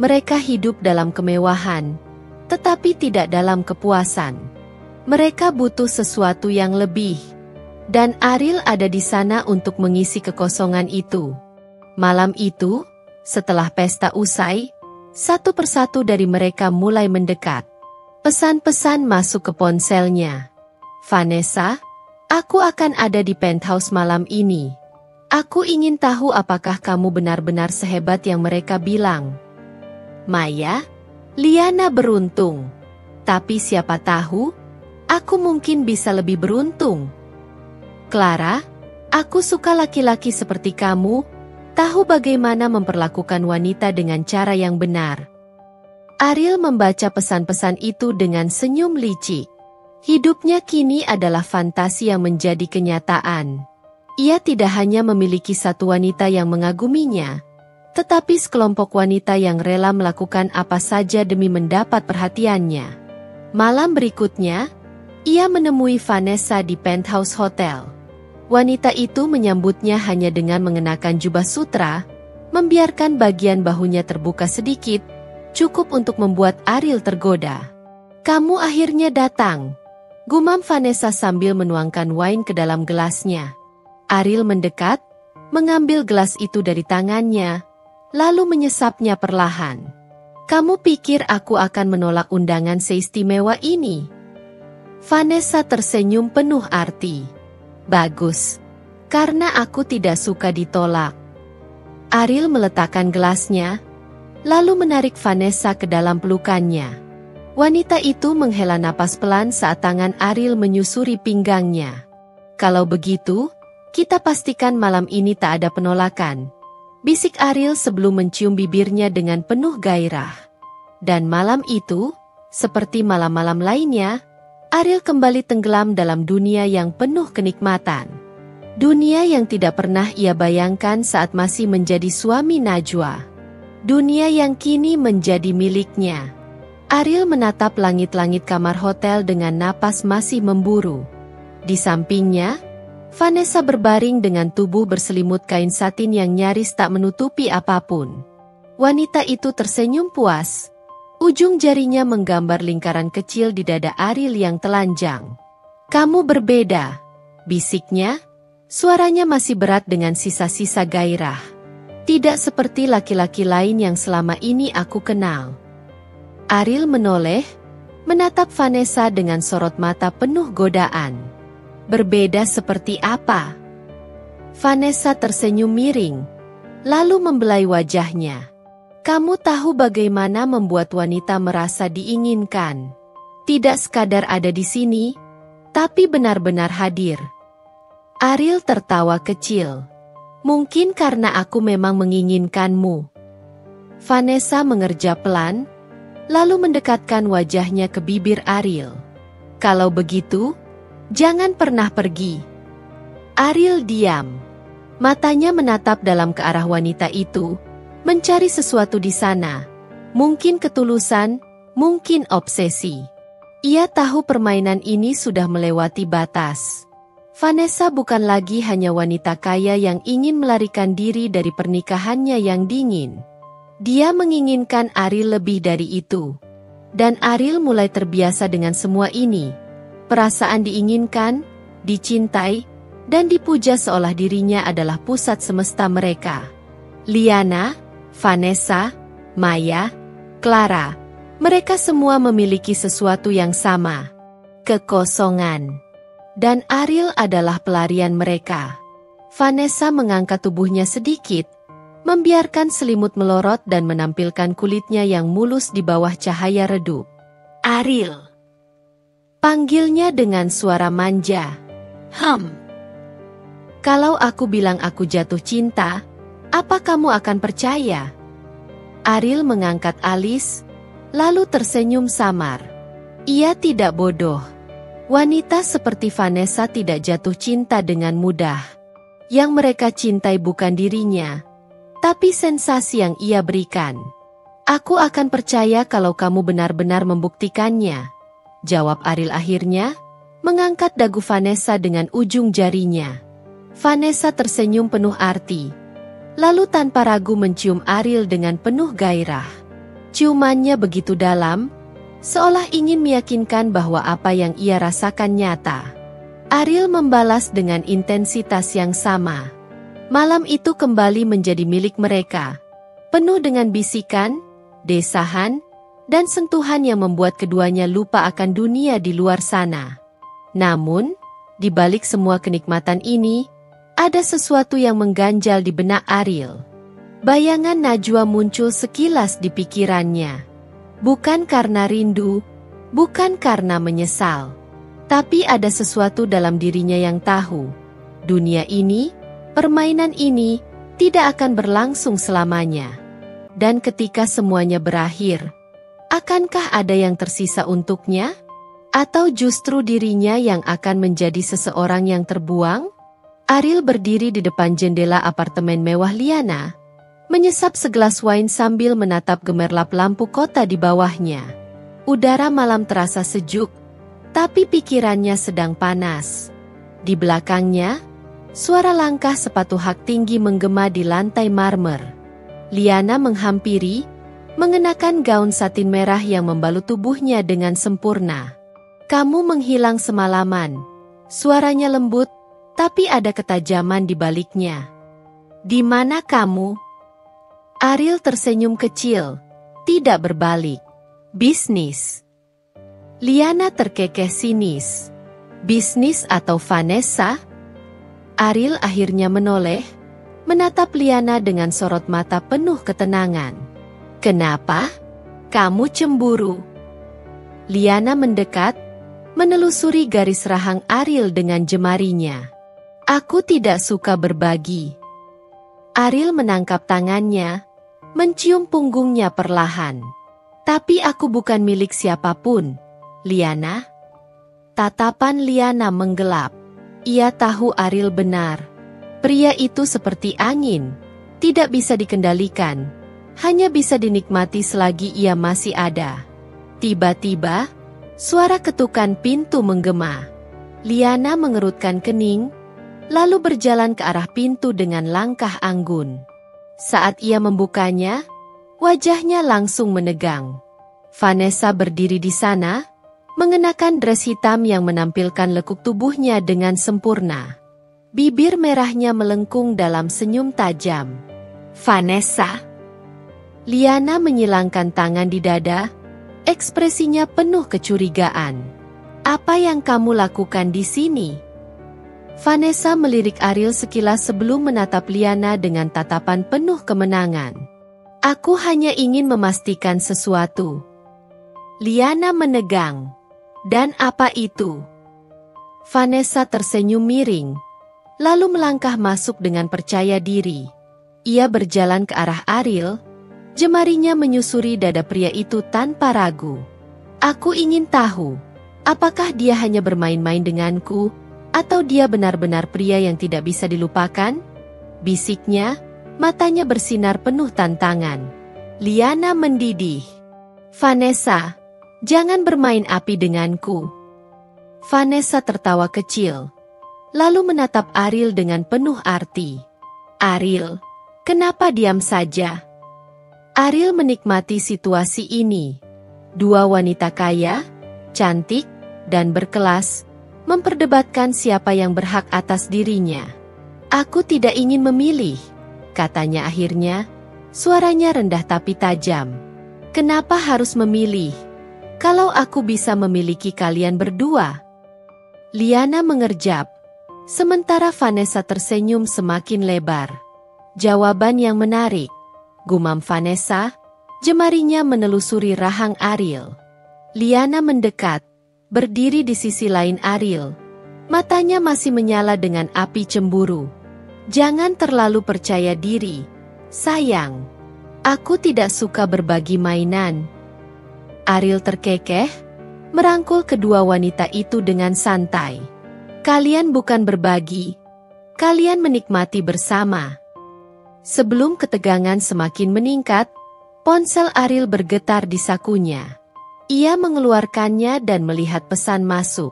Mereka hidup dalam kemewahan, tetapi tidak dalam kepuasan. Mereka butuh sesuatu yang lebih. Dan Ariel ada di sana untuk mengisi kekosongan itu. Malam itu, setelah pesta usai, satu persatu dari mereka mulai mendekat. Pesan-pesan masuk ke ponselnya. Vanessa, aku akan ada di penthouse malam ini. Aku ingin tahu apakah kamu benar-benar sehebat yang mereka bilang. Maya, Liana beruntung. Tapi siapa tahu, aku mungkin bisa lebih beruntung. Clara, aku suka laki-laki seperti kamu, tahu bagaimana memperlakukan wanita dengan cara yang benar. Ariel membaca pesan-pesan itu dengan senyum licik. Hidupnya kini adalah fantasi yang menjadi kenyataan. Ia tidak hanya memiliki satu wanita yang mengaguminya, tetapi sekelompok wanita yang rela melakukan apa saja demi mendapat perhatiannya. Malam berikutnya, ia menemui Vanessa di penthouse hotel. Wanita itu menyambutnya hanya dengan mengenakan jubah sutra, membiarkan bagian bahunya terbuka sedikit, cukup untuk membuat Ariel tergoda. "Kamu akhirnya datang," gumam Vanessa sambil menuangkan wine ke dalam gelasnya. Ariel mendekat, mengambil gelas itu dari tangannya, lalu menyesapnya perlahan. "Kamu pikir aku akan menolak undangan seistimewa ini?" Vanessa tersenyum penuh arti. "Bagus, karena aku tidak suka ditolak." Ariel meletakkan gelasnya, lalu menarik Vanessa ke dalam pelukannya. Wanita itu menghela napas pelan saat tangan Ariel menyusuri pinggangnya. "Kalau begitu, kita pastikan malam ini tak ada penolakan," bisik Ariel sebelum mencium bibirnya dengan penuh gairah. Dan malam itu, seperti malam-malam lainnya, Ariel kembali tenggelam dalam dunia yang penuh kenikmatan. Dunia yang tidak pernah ia bayangkan saat masih menjadi suami Najwa. Dunia yang kini menjadi miliknya. Ariel menatap langit-langit kamar hotel dengan napas masih memburu. Di sampingnya, Vanessa berbaring dengan tubuh berselimut kain satin yang nyaris tak menutupi apapun. Wanita itu tersenyum puas. Ujung jarinya menggambar lingkaran kecil di dada Ariel yang telanjang. "Kamu berbeda," bisiknya. Suaranya masih berat dengan sisa-sisa gairah. "Tidak seperti laki-laki lain yang selama ini aku kenal." Ariel menoleh, menatap Vanessa dengan sorot mata penuh godaan. "Berbeda seperti apa?" Vanessa tersenyum miring, lalu membelai wajahnya. "Kamu tahu bagaimana membuat wanita merasa diinginkan. Tidak sekadar ada di sini, tapi benar-benar hadir." Ariel tertawa kecil. "Mungkin karena aku memang menginginkanmu." Vanessa mengerja pelan, lalu mendekatkan wajahnya ke bibir Ariel. "Kalau begitu, jangan pernah pergi." Ariel diam. Matanya menatap dalam ke arah wanita itu, mencari sesuatu di sana. Mungkin ketulusan, mungkin obsesi. Ia tahu permainan ini sudah melewati batas. Vanessa bukan lagi hanya wanita kaya yang ingin melarikan diri dari pernikahannya yang dingin. Dia menginginkan Ariel lebih dari itu. Dan Ariel mulai terbiasa dengan semua ini. Perasaan diinginkan, dicintai, dan dipuja seolah dirinya adalah pusat semesta mereka. Liana, Vanessa, Maya, Clara, mereka semua memiliki sesuatu yang sama. Kekosongan. Dan Ariel adalah pelarian mereka. Vanessa mengangkat tubuhnya sedikit, membiarkan selimut melorot dan menampilkan kulitnya yang mulus di bawah cahaya redup. "Ariel," panggilnya dengan suara manja. "Kalau aku bilang aku jatuh cinta, apa kamu akan percaya?" Ariel mengangkat alis, lalu tersenyum samar. Ia tidak bodoh. Wanita seperti Vanessa tidak jatuh cinta dengan mudah. Yang mereka cintai bukan dirinya, tapi sensasi yang ia berikan. "Aku akan percaya kalau kamu benar-benar membuktikannya," jawab Ariel akhirnya, mengangkat dagu Vanessa dengan ujung jarinya. Vanessa tersenyum penuh arti, lalu tanpa ragu mencium Ariel dengan penuh gairah. Ciumannya begitu dalam, seolah ingin meyakinkan bahwa apa yang ia rasakan nyata. Ariel membalas dengan intensitas yang sama. Malam itu kembali menjadi milik mereka, penuh dengan bisikan, desahan, dan sentuhan yang membuat keduanya lupa akan dunia di luar sana. Namun, di balik semua kenikmatan ini, ada sesuatu yang mengganjal di benak Ariel. Bayangan Najwa muncul sekilas di pikirannya. Bukan karena rindu, bukan karena menyesal. Tapi ada sesuatu dalam dirinya yang tahu. Dunia ini, permainan ini, tidak akan berlangsung selamanya. Dan ketika semuanya berakhir, akankah ada yang tersisa untuknya? Atau justru dirinya yang akan menjadi seseorang yang terbuang? Ariel berdiri di depan jendela apartemen mewah Liana, menyesap segelas wine sambil menatap gemerlap lampu kota di bawahnya. Udara malam terasa sejuk, tapi pikirannya sedang panas. Di belakangnya, suara langkah sepatu hak tinggi menggema di lantai marmer. Liana menghampiri, mengenakan gaun satin merah yang membalut tubuhnya dengan sempurna. "Kamu menghilang semalaman." Suaranya lembut, tapi ada ketajaman di baliknya. "Di mana kamu?" Ariel tersenyum kecil, tidak berbalik. "Bisnis." Liana terkekeh sinis. "Bisnis atau Vanessa?" Ariel akhirnya menoleh, menatap Liana dengan sorot mata penuh ketenangan. "Kenapa? Kamu cemburu?" Liana mendekat, menelusuri garis rahang Ariel dengan jemarinya. "Aku tidak suka berbagi." Ariel menangkap tangannya, mencium punggungnya perlahan. "Tapi aku bukan milik siapapun, Liana." Tatapan Liana menggelap. Ia tahu Ariel benar. Pria itu seperti angin, tidak bisa dikendalikan, hanya bisa dinikmati selagi ia masih ada. Tiba-tiba, suara ketukan pintu menggema. Liana mengerutkan kening, lalu berjalan ke arah pintu dengan langkah anggun. Saat ia membukanya, wajahnya langsung menegang. Vanessa berdiri di sana, mengenakan dress hitam yang menampilkan lekuk tubuhnya dengan sempurna. Bibir merahnya melengkung dalam senyum tajam. "Vanessa." Liana menyilangkan tangan di dada, ekspresinya penuh kecurigaan. "Apa yang kamu lakukan di sini?" Vanessa melirik Ariel sekilas sebelum menatap Liana dengan tatapan penuh kemenangan. "Aku hanya ingin memastikan sesuatu." Liana menegang. "Dan apa itu?" Vanessa tersenyum miring, lalu melangkah masuk dengan percaya diri. Ia berjalan ke arah Ariel, jemarinya menyusuri dada pria itu tanpa ragu. "Aku ingin tahu, apakah dia hanya bermain-main denganku, atau dia benar-benar pria yang tidak bisa dilupakan?" Bisiknya, matanya bersinar penuh tantangan. Liana mendidih. "Vanessa, jangan bermain api denganku." Vanessa tertawa kecil, lalu menatap Ariel dengan penuh arti. "Ariel, kenapa diam saja?" Ariel menikmati situasi ini. Dua wanita kaya, cantik, dan berkelas, memperdebatkan siapa yang berhak atas dirinya. "Aku tidak ingin memilih," katanya akhirnya, suaranya rendah tapi tajam. "Kenapa harus memilih? Kalau aku bisa memiliki kalian berdua." Liana mengerjap, sementara Vanessa tersenyum semakin lebar. "Jawaban yang menarik," gumam Vanessa, jemarinya menelusuri rahang Ariel. Liana mendekat, berdiri di sisi lain Ariel. Matanya masih menyala dengan api cemburu. "Jangan terlalu percaya diri, sayang. Aku tidak suka berbagi mainan." Ariel terkekeh, merangkul kedua wanita itu dengan santai. "Kalian bukan berbagi, kalian menikmati bersama." Sebelum ketegangan semakin meningkat, ponsel Ariel bergetar di sakunya. Ia mengeluarkannya dan melihat pesan masuk.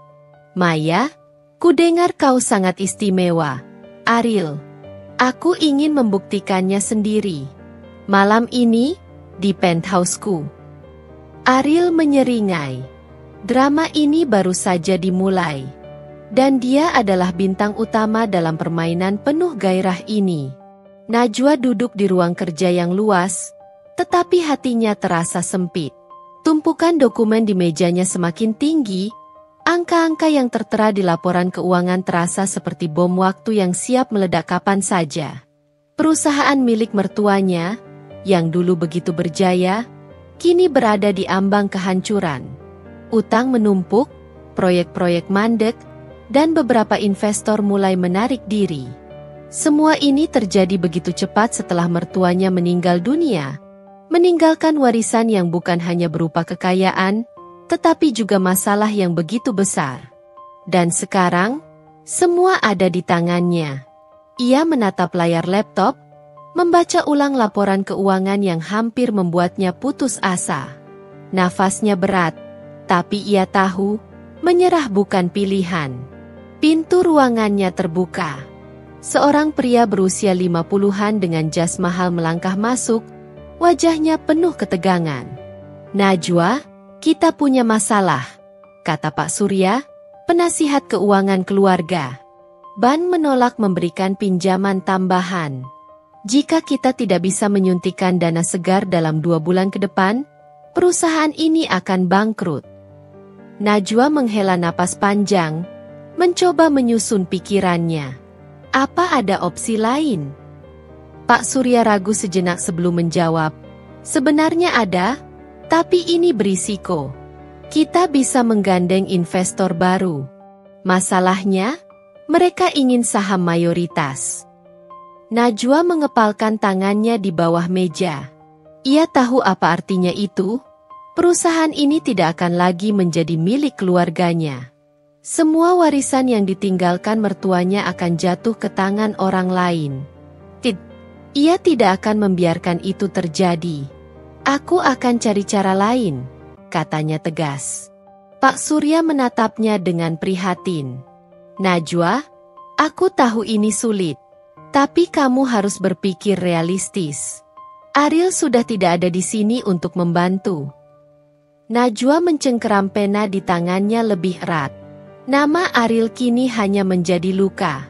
"Maya, kudengar kau sangat istimewa, Ariel. Aku ingin membuktikannya sendiri. Malam ini, di penthouseku." Ariel menyeringai. Drama ini baru saja dimulai, dan dia adalah bintang utama dalam permainan penuh gairah ini. Najwa duduk di ruang kerja yang luas, tetapi hatinya terasa sempit. Tumpukan dokumen di mejanya semakin tinggi, angka-angka yang tertera di laporan keuangan terasa seperti bom waktu yang siap meledak kapan saja. Perusahaan milik mertuanya, yang dulu begitu berjaya, kini berada di ambang kehancuran. Utang menumpuk, proyek-proyek mandek, dan beberapa investor mulai menarik diri. Semua ini terjadi begitu cepat setelah mertuanya meninggal dunia, meninggalkan warisan yang bukan hanya berupa kekayaan, tetapi juga masalah yang begitu besar. Dan sekarang, semua ada di tangannya. Ia menatap layar laptop, membaca ulang laporan keuangan yang hampir membuatnya putus asa. Nafasnya berat, tapi ia tahu, menyerah bukan pilihan. Pintu ruangannya terbuka. Seorang pria berusia 50-an dengan jas mahal melangkah masuk, Wajahnya penuh ketegangan. "Najwa, kita punya masalah," kata Pak Surya, penasihat keuangan keluarga. "Ban menolak memberikan pinjaman tambahan. Jika kita tidak bisa menyuntikkan dana segar dalam 2 bulan ke depan, perusahaan ini akan bangkrut." Najwa menghela napas panjang, mencoba menyusun pikirannya. Apa ada opsi lain? Pak Surya ragu sejenak sebelum menjawab. "Sebenarnya ada, tapi ini berisiko. Kita bisa menggandeng investor baru. Masalahnya, mereka ingin saham mayoritas." Najwa mengepalkan tangannya di bawah meja. Ia tahu apa artinya itu. Perusahaan ini tidak akan lagi menjadi milik keluarganya. Semua warisan yang ditinggalkan mertuanya akan jatuh ke tangan orang lain. Ia tidak akan membiarkan itu terjadi. "Aku akan cari cara lain," katanya tegas. Pak Surya menatapnya dengan prihatin. "Najwa, aku tahu ini sulit. Tapi kamu harus berpikir realistis. Ariel sudah tidak ada di sini untuk membantu." Najwa mencengkeram pena di tangannya lebih erat. Nama Ariel kini hanya menjadi luka.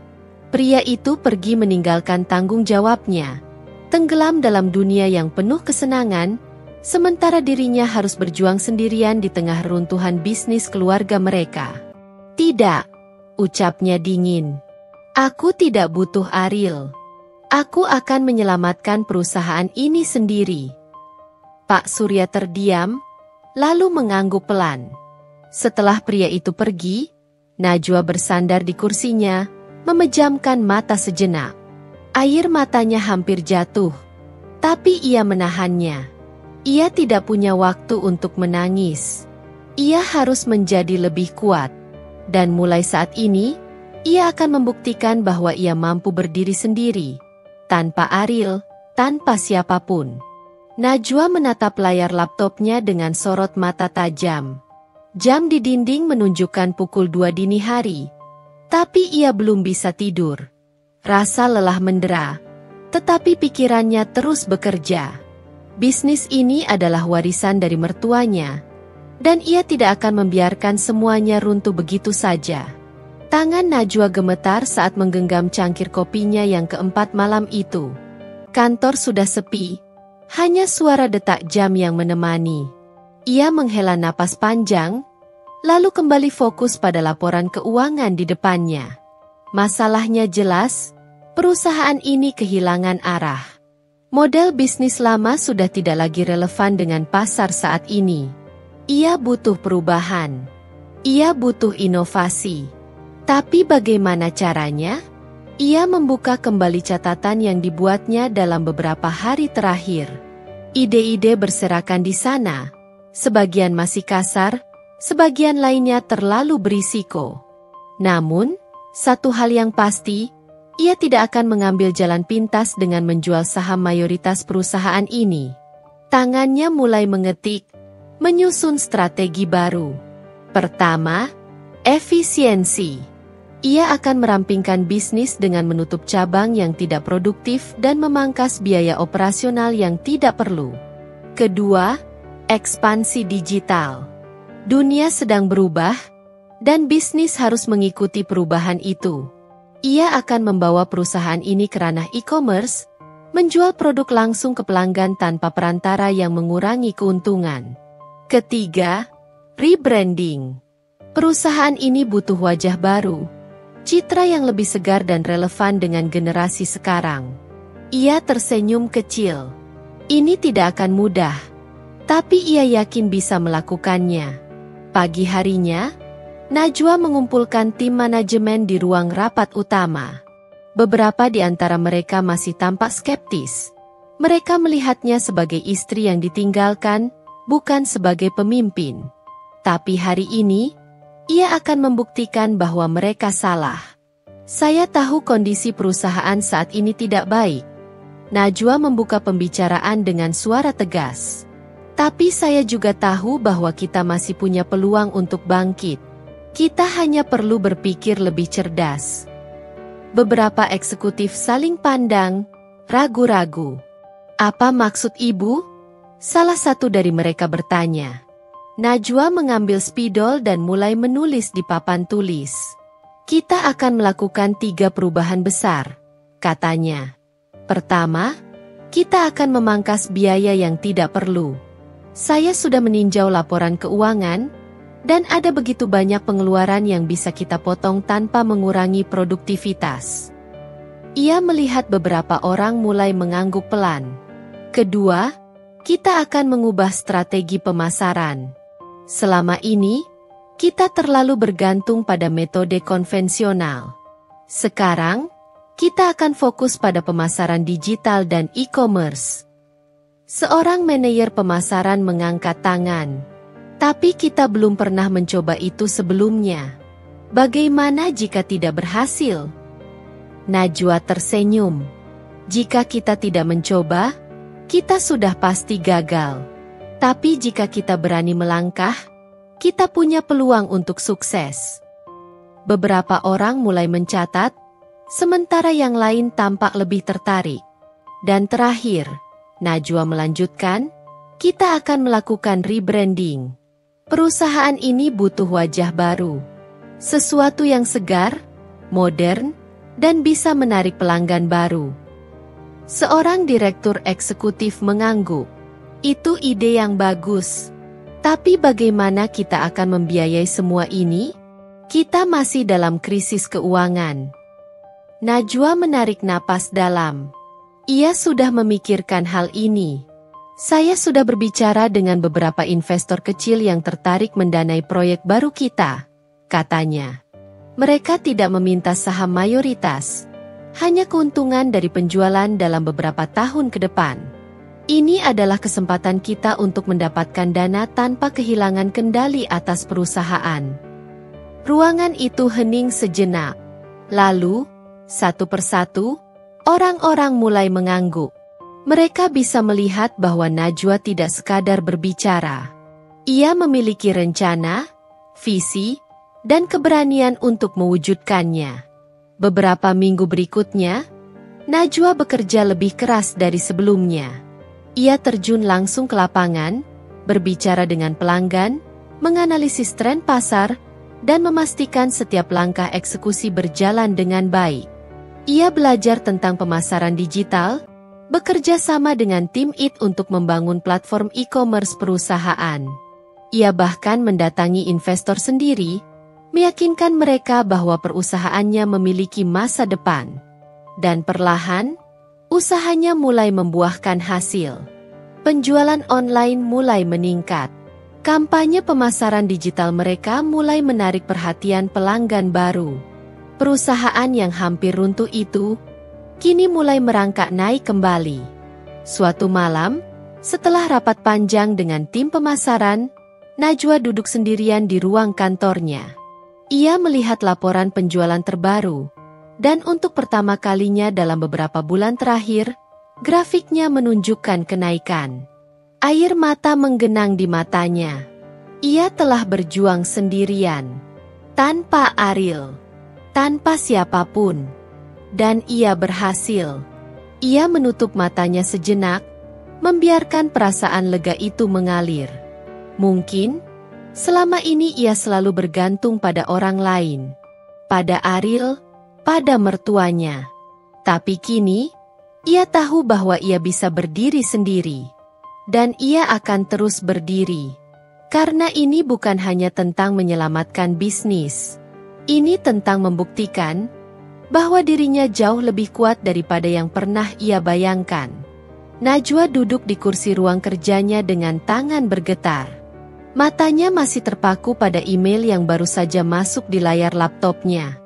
Pria itu pergi meninggalkan tanggung jawabnya, tenggelam dalam dunia yang penuh kesenangan, sementara dirinya harus berjuang sendirian di tengah runtuhan bisnis keluarga mereka. "Tidak," ucapnya dingin. "Aku tidak butuh Ariel. Aku akan menyelamatkan perusahaan ini sendiri." Pak Surya terdiam, lalu mengangguk pelan. Setelah pria itu pergi, Najwa bersandar di kursinya, memejamkan mata sejenak. Air matanya hampir jatuh, tapi ia menahannya. Ia tidak punya waktu untuk menangis. Ia harus menjadi lebih kuat. Dan mulai saat ini, ia akan membuktikan bahwa ia mampu berdiri sendiri. Tanpa Ariel, tanpa siapapun. Najwa menatap layar laptopnya dengan sorot mata tajam. Jam di dinding menunjukkan pukul 2 dini hari. Tapi ia belum bisa tidur. Rasa lelah mendera, tetapi pikirannya terus bekerja. Bisnis ini adalah warisan dari mertuanya, dan ia tidak akan membiarkan semuanya runtuh begitu saja. Tangan Najwa gemetar saat menggenggam cangkir kopinya yang keempat malam itu. Kantor sudah sepi, hanya suara detak jam yang menemani. Ia menghela napas panjang, lalu kembali fokus pada laporan keuangan di depannya. Masalahnya jelas, perusahaan ini kehilangan arah. Model bisnis lama sudah tidak lagi relevan dengan pasar saat ini. Ia butuh perubahan. Ia butuh inovasi. Tapi bagaimana caranya? Ia membuka kembali catatan yang dibuatnya dalam beberapa hari terakhir. Ide-ide berserakan di sana. Sebagian masih kasar, sebagian lainnya terlalu berisiko. Namun, satu hal yang pasti, ia tidak akan mengambil jalan pintas dengan menjual saham mayoritas perusahaan ini. Tangannya mulai mengetik, menyusun strategi baru. Pertama, efisiensi. Ia akan merampingkan bisnis dengan menutup cabang yang tidak produktif dan memangkas biaya operasional yang tidak perlu. Kedua, ekspansi digital. Dunia sedang berubah, dan bisnis harus mengikuti perubahan itu. Ia akan membawa perusahaan ini ke ranah e-commerce, menjual produk langsung ke pelanggan tanpa perantara yang mengurangi keuntungan. Ketiga, rebranding. Perusahaan ini butuh wajah baru, citra yang lebih segar dan relevan dengan generasi sekarang. Ia tersenyum kecil. Ini tidak akan mudah, tapi ia yakin bisa melakukannya. Pagi harinya, Najwa mengumpulkan tim manajemen di ruang rapat utama. Beberapa di antara mereka masih tampak skeptis. Mereka melihatnya sebagai istri yang ditinggalkan, bukan sebagai pemimpin. Tapi hari ini, ia akan membuktikan bahwa mereka salah. "Saya tahu kondisi perusahaan saat ini tidak baik." Najwa membuka pembicaraan dengan suara tegas. "Tapi saya juga tahu bahwa kita masih punya peluang untuk bangkit. Kita hanya perlu berpikir lebih cerdas." Beberapa eksekutif saling pandang, ragu-ragu. Apa maksud ibu? Salah satu dari mereka bertanya. Najwa mengambil spidol dan mulai menulis di papan tulis. Kita akan melakukan 3 perubahan besar, katanya. Pertama, kita akan memangkas biaya yang tidak perlu. Saya sudah meninjau laporan keuangan, dan ada begitu banyak pengeluaran yang bisa kita potong tanpa mengurangi produktivitas. Ia melihat beberapa orang mulai mengangguk pelan. Kedua, kita akan mengubah strategi pemasaran. Selama ini, kita terlalu bergantung pada metode konvensional. Sekarang, kita akan fokus pada pemasaran digital dan e-commerce. Seorang manajer pemasaran mengangkat tangan. Tapi kita belum pernah mencoba itu sebelumnya. Bagaimana jika tidak berhasil? Najwa tersenyum. Jika kita tidak mencoba, kita sudah pasti gagal. Tapi jika kita berani melangkah, kita punya peluang untuk sukses. Beberapa orang mulai mencatat, sementara yang lain tampak lebih tertarik. Dan terakhir, Najwa melanjutkan, kita akan melakukan rebranding. Perusahaan ini butuh wajah baru. Sesuatu yang segar, modern, dan bisa menarik pelanggan baru. Seorang direktur eksekutif mengangguk. Itu ide yang bagus. Tapi bagaimana kita akan membiayai semua ini? Kita masih dalam krisis keuangan. Najwa menarik napas dalam. Ia sudah memikirkan hal ini. Saya sudah berbicara dengan beberapa investor kecil yang tertarik mendanai proyek baru kita, katanya. Mereka tidak meminta saham mayoritas, hanya keuntungan dari penjualan dalam beberapa tahun ke depan. Ini adalah kesempatan kita untuk mendapatkan dana tanpa kehilangan kendali atas perusahaan. Ruangan itu hening sejenak. Lalu, satu persatu, orang-orang mulai mengangguk. Mereka bisa melihat bahwa Najwa tidak sekadar berbicara. Ia memiliki rencana, visi, dan keberanian untuk mewujudkannya. Beberapa minggu berikutnya, Najwa bekerja lebih keras dari sebelumnya. Ia terjun langsung ke lapangan, berbicara dengan pelanggan, menganalisis tren pasar, dan memastikan setiap langkah eksekusi berjalan dengan baik. Ia belajar tentang pemasaran digital, bekerja sama dengan tim IT untuk membangun platform e-commerce perusahaan. Ia bahkan mendatangi investor sendiri, meyakinkan mereka bahwa perusahaannya memiliki masa depan. Dan perlahan, usahanya mulai membuahkan hasil. Penjualan online mulai meningkat. Kampanye pemasaran digital mereka mulai menarik perhatian pelanggan baru. Perusahaan yang hampir runtuh itu, kini mulai merangkak naik kembali. Suatu malam, setelah rapat panjang dengan tim pemasaran, Najwa duduk sendirian di ruang kantornya. Ia melihat laporan penjualan terbaru. Dan untuk pertama kalinya dalam beberapa bulan terakhir, grafiknya menunjukkan kenaikan. Air mata menggenang di matanya. Ia telah berjuang sendirian. Tanpa Ariel. Tanpa siapapun. Dan ia berhasil. Ia menutup matanya sejenak, membiarkan perasaan lega itu mengalir. Mungkin, selama ini ia selalu bergantung pada orang lain. Pada Ariel, pada mertuanya. Tapi kini, ia tahu bahwa ia bisa berdiri sendiri. Dan ia akan terus berdiri. Karena ini bukan hanya tentang menyelamatkan bisnis. Ini tentang membuktikan bahwa dirinya jauh lebih kuat daripada yang pernah ia bayangkan. Najwa duduk di kursi ruang kerjanya dengan tangan bergetar. Matanya masih terpaku pada email yang baru saja masuk di layar laptopnya.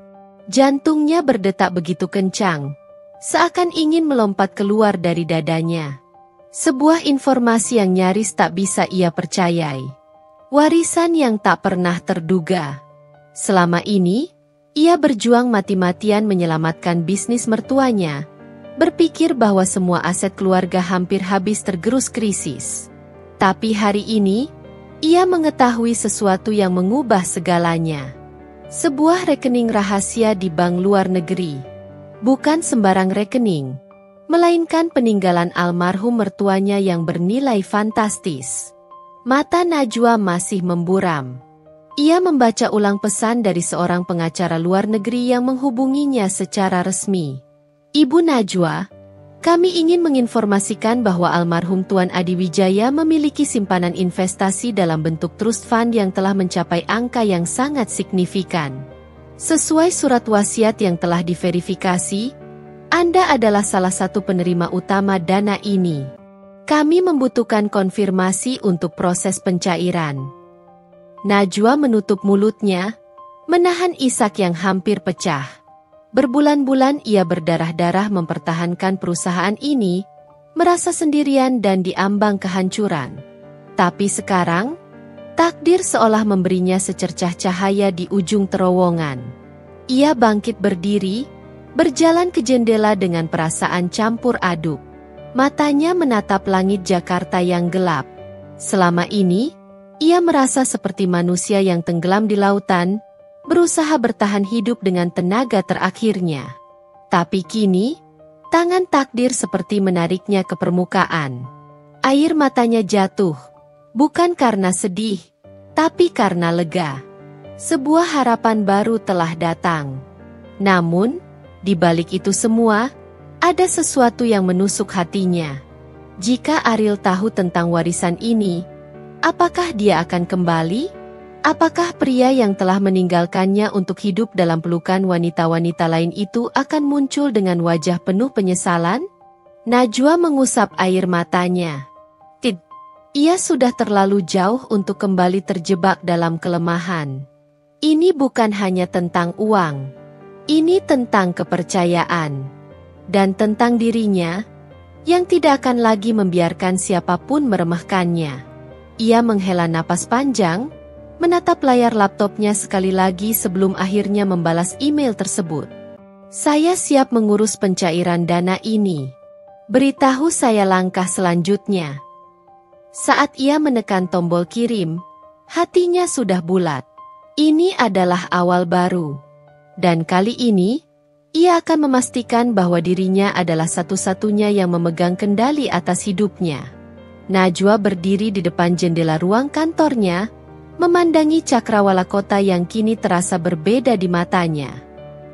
Jantungnya berdetak begitu kencang, seakan ingin melompat keluar dari dadanya. Sebuah informasi yang nyaris tak bisa ia percayai. Warisan yang tak pernah terduga. Selama ini, ia berjuang mati-matian menyelamatkan bisnis mertuanya, berpikir bahwa semua aset keluarga hampir habis tergerus krisis. Tapi hari ini, ia mengetahui sesuatu yang mengubah segalanya. Sebuah rekening rahasia di bank luar negeri. Bukan sembarang rekening. melainkan peninggalan almarhum mertuanya yang bernilai fantastis. Mata Najwa masih memburam. Ia membaca ulang pesan dari seorang pengacara luar negeri yang menghubunginya secara resmi. Ibu Najwa, kami ingin menginformasikan bahwa almarhum Tuan Adi Wijaya memiliki simpanan investasi dalam bentuk trust fund yang telah mencapai angka yang sangat signifikan. Sesuai surat wasiat yang telah diverifikasi, Anda adalah salah satu penerima utama dana ini. Kami membutuhkan konfirmasi untuk proses pencairan. Najwa menutup mulutnya, menahan isak yang hampir pecah. Berbulan-bulan ia berdarah-darah mempertahankan perusahaan ini, merasa sendirian dan diambang kehancuran. Tapi sekarang, takdir seolah memberinya secercah cahaya di ujung terowongan. Ia bangkit berdiri, berjalan ke jendela dengan perasaan campur aduk. Matanya menatap langit Jakarta yang gelap. Selama ini, ia merasa seperti manusia yang tenggelam di lautan, berusaha bertahan hidup dengan tenaga terakhirnya. Tapi kini, tangan takdir seperti menariknya ke permukaan. Air matanya jatuh, bukan karena sedih, tapi karena lega. Sebuah harapan baru telah datang. Namun, di balik itu semua, ada sesuatu yang menusuk hatinya. Jika Ariel tahu tentang warisan ini, apakah dia akan kembali? Apakah pria yang telah meninggalkannya untuk hidup dalam pelukan wanita-wanita lain itu akan muncul dengan wajah penuh penyesalan? Najwa mengusap air matanya. Ia sudah terlalu jauh untuk kembali terjebak dalam kelemahan. Ini bukan hanya tentang uang. Ini tentang kepercayaan. Dan tentang dirinya, yang tidak akan lagi membiarkan siapapun meremehkannya. Ia menghela napas panjang, menatap layar laptopnya sekali lagi sebelum akhirnya membalas email tersebut. Saya siap mengurus pencairan dana ini. Beritahu saya langkah selanjutnya. Saat ia menekan tombol kirim, hatinya sudah bulat. Ini adalah awal baru. Dan kali ini, ia akan memastikan bahwa dirinya adalah satu-satunya yang memegang kendali atas hidupnya. Najwa berdiri di depan jendela ruang kantornya, memandangi cakrawala kota yang kini terasa berbeda di matanya.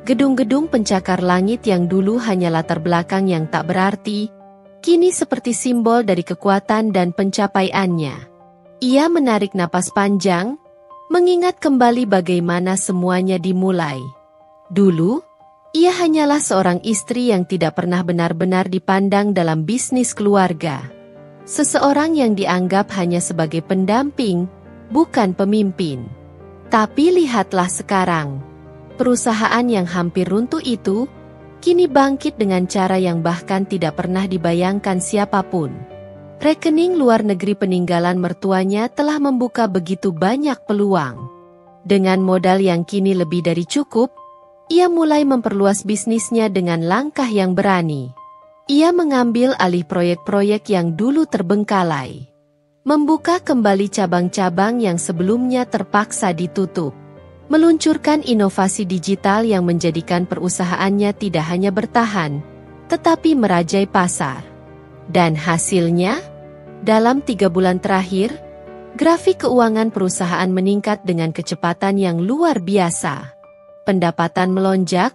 Gedung-gedung pencakar langit yang dulu hanya latar belakang yang tak berarti, kini seperti simbol dari kekuatan dan pencapaiannya. Ia menarik napas panjang, mengingat kembali bagaimana semuanya dimulai. Dulu, ia hanyalah seorang istri yang tidak pernah benar-benar dipandang dalam bisnis keluarga. Seseorang yang dianggap hanya sebagai pendamping, bukan pemimpin. Tapi lihatlah sekarang. Perusahaan yang hampir runtuh itu, kini bangkit dengan cara yang bahkan tidak pernah dibayangkan siapapun. Rekening luar negeri peninggalan mertuanya telah membuka begitu banyak peluang. Dengan modal yang kini lebih dari cukup, ia mulai memperluas bisnisnya dengan langkah yang berani. Ia mengambil alih proyek-proyek yang dulu terbengkalai. Membuka kembali cabang-cabang yang sebelumnya terpaksa ditutup. Meluncurkan inovasi digital yang menjadikan perusahaannya tidak hanya bertahan, tetapi merajai pasar. Dan hasilnya, dalam 3 bulan terakhir, grafik keuangan perusahaan meningkat dengan kecepatan yang luar biasa. Pendapatan melonjak,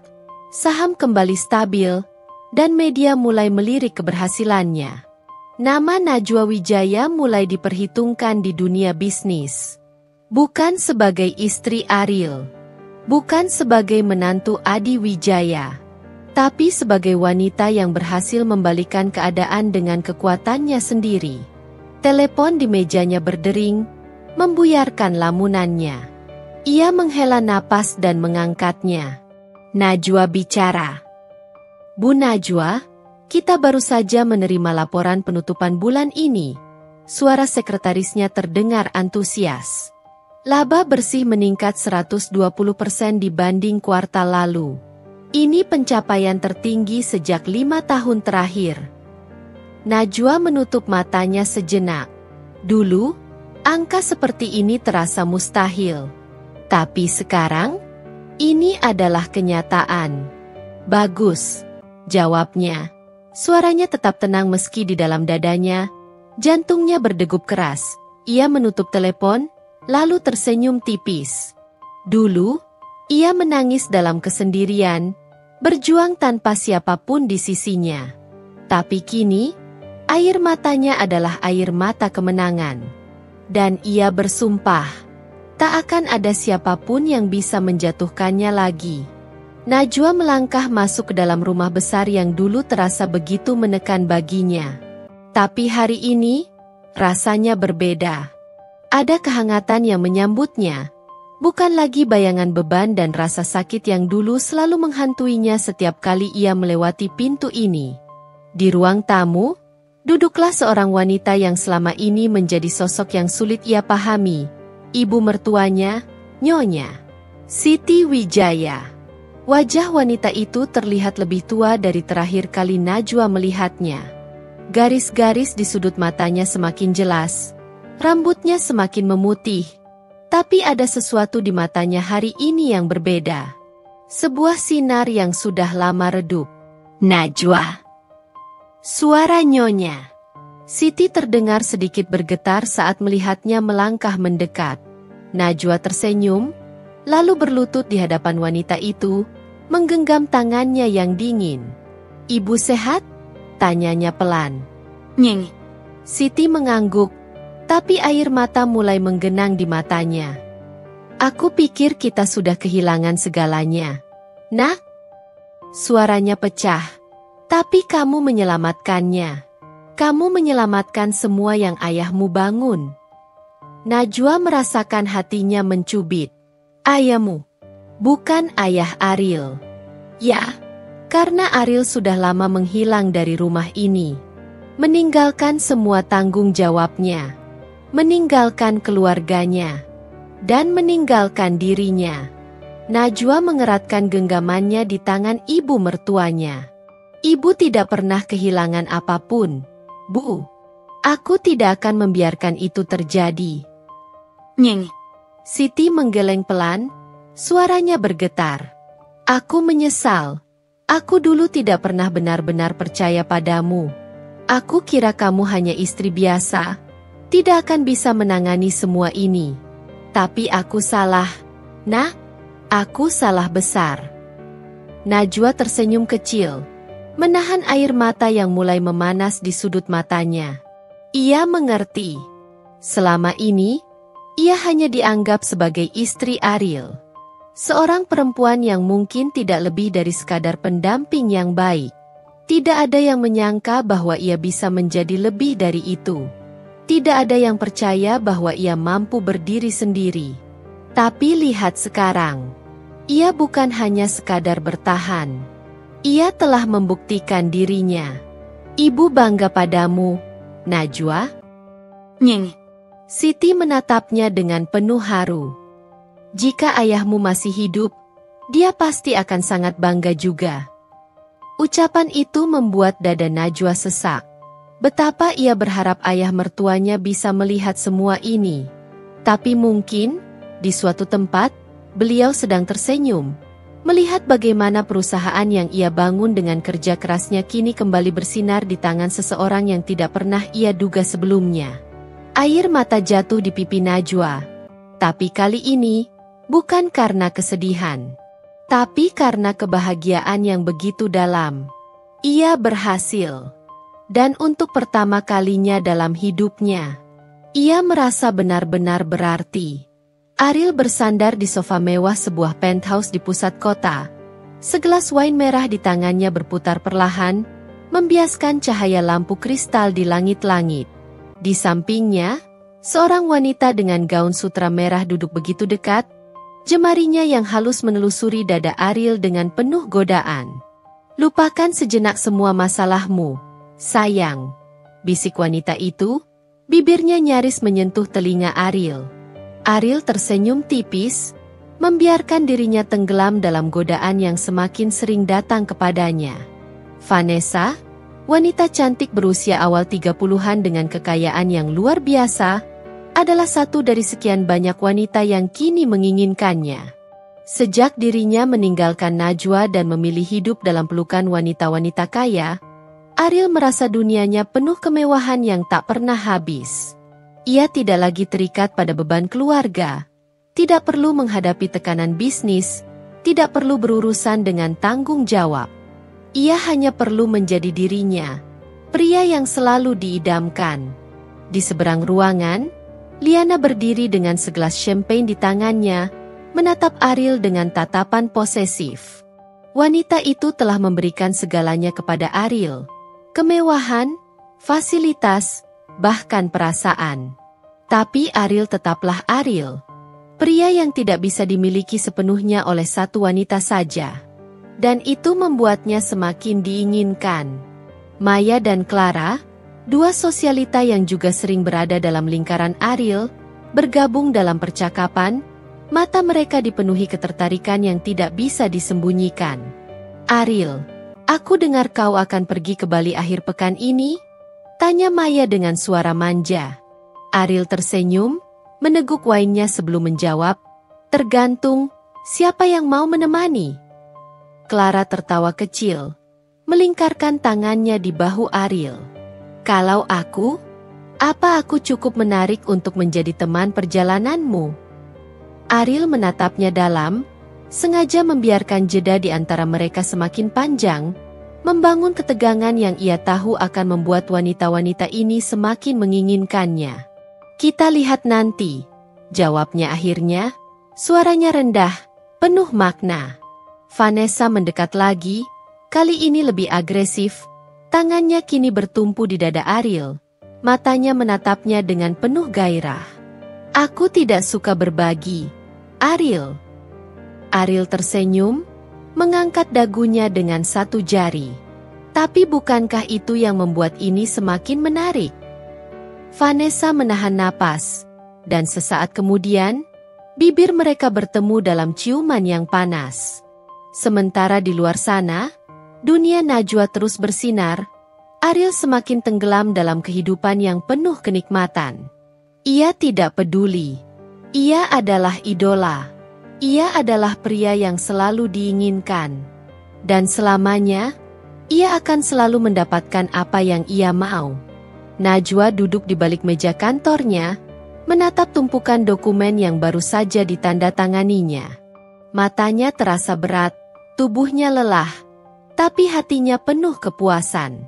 saham kembali stabil, dan media mulai melirik keberhasilannya. Nama Najwa Wijaya mulai diperhitungkan di dunia bisnis. Bukan sebagai istri Ariel, bukan sebagai menantu Adi Wijaya, tapi sebagai wanita yang berhasil membalikan keadaan dengan kekuatannya sendiri. Telepon di mejanya berdering, membuyarkan lamunannya. Ia menghela napas dan mengangkatnya. Najwa bicara. Bu Najwa, kita baru saja menerima laporan penutupan bulan ini. Suara sekretarisnya terdengar antusias. Laba bersih meningkat 120% dibanding kuartal lalu. Ini pencapaian tertinggi sejak 5 tahun terakhir. Najwa menutup matanya sejenak. Dulu, angka seperti ini terasa mustahil. Tapi sekarang, ini adalah kenyataan. Bagus, jawabnya. Suaranya tetap tenang meski di dalam dadanya, jantungnya berdegup keras. Ia menutup telepon, lalu tersenyum tipis. Dulu, ia menangis dalam kesendirian, berjuang tanpa siapapun di sisinya. Tapi kini, air matanya adalah air mata kemenangan. Dan ia bersumpah, tak akan ada siapapun yang bisa menjatuhkannya lagi. Najwa melangkah masuk ke dalam rumah besar yang dulu terasa begitu menekan baginya. Tapi hari ini, rasanya berbeda. Ada kehangatan yang menyambutnya. Bukan lagi bayangan beban dan rasa sakit yang dulu selalu menghantuinya setiap kali ia melewati pintu ini. Di ruang tamu, duduklah seorang wanita yang selama ini menjadi sosok yang sulit ia pahami. Ibu mertuanya, Nyonya Siti Wijaya. Wajah wanita itu terlihat lebih tua dari terakhir kali Najwa melihatnya. Garis-garis di sudut matanya semakin jelas, rambutnya semakin memutih. Tapi ada sesuatu di matanya hari ini yang berbeda. Sebuah sinar yang sudah lama redup. Najwa. Suara Nyonya Siti terdengar sedikit bergetar saat melihatnya melangkah mendekat. Najwa tersenyum, lalu berlutut di hadapan wanita itu, menggenggam tangannya yang dingin. "Ibu sehat?" tanyanya pelan. "Nying." Siti mengangguk, tapi air mata mulai menggenang di matanya. "Aku pikir kita sudah kehilangan segalanya, Nak." Suaranya pecah. "Tapi kamu menyelamatkannya. Kamu menyelamatkan semua yang ayahmu bangun." Najwa merasakan hatinya mencubit. "Ayahmu? Bukan ayah Ariel." "Ya, karena Ariel sudah lama menghilang dari rumah ini. Meninggalkan semua tanggung jawabnya. Meninggalkan keluarganya. Dan meninggalkan dirinya." Najwa mengeratkan genggamannya di tangan ibu mertuanya. "Ibu tidak pernah kehilangan apapun, Bu. Aku tidak akan membiarkan itu terjadi." "Nying." Siti menggeleng pelan, suaranya bergetar. "Aku menyesal. Aku dulu tidak pernah benar-benar percaya padamu. Aku kira kamu hanya istri biasa, tidak akan bisa menangani semua ini. Tapi aku salah, Nak. Aku salah besar." Najwa tersenyum kecil, menahan air mata yang mulai memanas di sudut matanya. Ia mengerti. Selama ini, ia hanya dianggap sebagai istri Ariel. Seorang perempuan yang mungkin tidak lebih dari sekadar pendamping yang baik. Tidak ada yang menyangka bahwa ia bisa menjadi lebih dari itu. Tidak ada yang percaya bahwa ia mampu berdiri sendiri. Tapi lihat sekarang. Ia bukan hanya sekadar bertahan. Ia telah membuktikan dirinya. "Ibu bangga padamu, Najwa." "Nying." Siti menatapnya dengan penuh haru. "Jika ayahmu masih hidup, dia pasti akan sangat bangga juga." Ucapan itu membuat dada Najwa sesak. Betapa ia berharap ayah mertuanya bisa melihat semua ini. Tapi mungkin, di suatu tempat, beliau sedang tersenyum, melihat bagaimana perusahaan yang ia bangun dengan kerja kerasnya kini kembali bersinar di tangan seseorang yang tidak pernah ia duga sebelumnya. Air mata jatuh di pipi Najwa. Tapi kali ini, bukan karena kesedihan, tapi karena kebahagiaan yang begitu dalam. Ia berhasil. Dan untuk pertama kalinya dalam hidupnya, ia merasa benar-benar berarti. Ariel bersandar di sofa mewah sebuah penthouse di pusat kota. Segelas wine merah di tangannya berputar perlahan, membiaskan cahaya lampu kristal di langit-langit. Di sampingnya, seorang wanita dengan gaun sutra merah duduk begitu dekat, jemarinya yang halus menelusuri dada Ariel dengan penuh godaan. "Lupakan sejenak semua masalahmu, sayang," bisik wanita itu, bibirnya nyaris menyentuh telinga Ariel. Ariel tersenyum tipis, membiarkan dirinya tenggelam dalam godaan yang semakin sering datang kepadanya. Vanessa, wanita cantik berusia awal 30-an dengan kekayaan yang luar biasa, adalah satu dari sekian banyak wanita yang kini menginginkannya. Sejak dirinya meninggalkan Najwa dan memilih hidup dalam pelukan wanita-wanita kaya, Ariel merasa dunianya penuh kemewahan yang tak pernah habis. Ia tidak lagi terikat pada beban keluarga, tidak perlu menghadapi tekanan bisnis, tidak perlu berurusan dengan tanggung jawab. Ia hanya perlu menjadi dirinya, pria yang selalu diidamkan. Di seberang ruangan, Liana berdiri dengan segelas champagne di tangannya, menatap Ariel dengan tatapan posesif. Wanita itu telah memberikan segalanya kepada Ariel. Kemewahan, fasilitas, bahkan perasaan. Tapi Ariel tetaplah Ariel. Pria yang tidak bisa dimiliki sepenuhnya oleh satu wanita saja. Dan itu membuatnya semakin diinginkan. Maya dan Clara, dua sosialita yang juga sering berada dalam lingkaran Ariel, bergabung dalam percakapan, mata mereka dipenuhi ketertarikan yang tidak bisa disembunyikan. Ariel, aku dengar kau akan pergi ke Bali akhir pekan ini? Tanya Maya dengan suara manja. Ariel tersenyum, meneguk wainnya sebelum menjawab, tergantung, siapa yang mau menemani? Clara tertawa kecil, melingkarkan tangannya di bahu Ariel. Kalau aku? Apa aku cukup menarik untuk menjadi teman perjalananmu? Ariel menatapnya dalam, sengaja membiarkan jeda di antara mereka semakin panjang, membangun ketegangan yang ia tahu akan membuat wanita-wanita ini semakin menginginkannya. Kita lihat nanti, jawabnya akhirnya, suaranya rendah, penuh makna. Vanessa mendekat lagi, kali ini lebih agresif, tangannya kini bertumpu di dada Ariel, matanya menatapnya dengan penuh gairah. Aku tidak suka berbagi, Ariel. Ariel tersenyum, mengangkat dagunya dengan satu jari. Tapi bukankah itu yang membuat ini semakin menarik? Vanessa menahan napas, dan sesaat kemudian, bibir mereka bertemu dalam ciuman yang panas. Sementara di luar sana, dunia Najwa terus bersinar, Ariel semakin tenggelam dalam kehidupan yang penuh kenikmatan. Ia tidak peduli. Ia adalah idola. Ia adalah pria yang selalu diinginkan. Dan selamanya, ia akan selalu mendapatkan apa yang ia mau. Najwa duduk di balik meja kantornya, menatap tumpukan dokumen yang baru saja ditandatanganinya. Matanya terasa berat, tubuhnya lelah, tapi hatinya penuh kepuasan.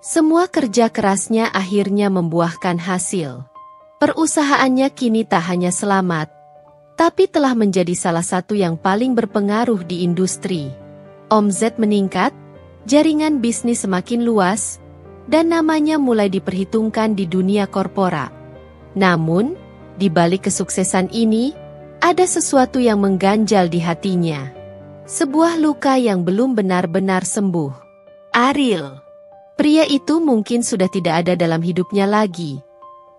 Semua kerja kerasnya akhirnya membuahkan hasil. Perusahaannya kini tak hanya selamat, tapi telah menjadi salah satu yang paling berpengaruh di industri. Omzet meningkat, jaringan bisnis semakin luas, dan namanya mulai diperhitungkan di dunia korporat. Namun, di balik kesuksesan ini, ada sesuatu yang mengganjal di hatinya. Sebuah luka yang belum benar-benar sembuh. Ariel. Pria itu mungkin sudah tidak ada dalam hidupnya lagi.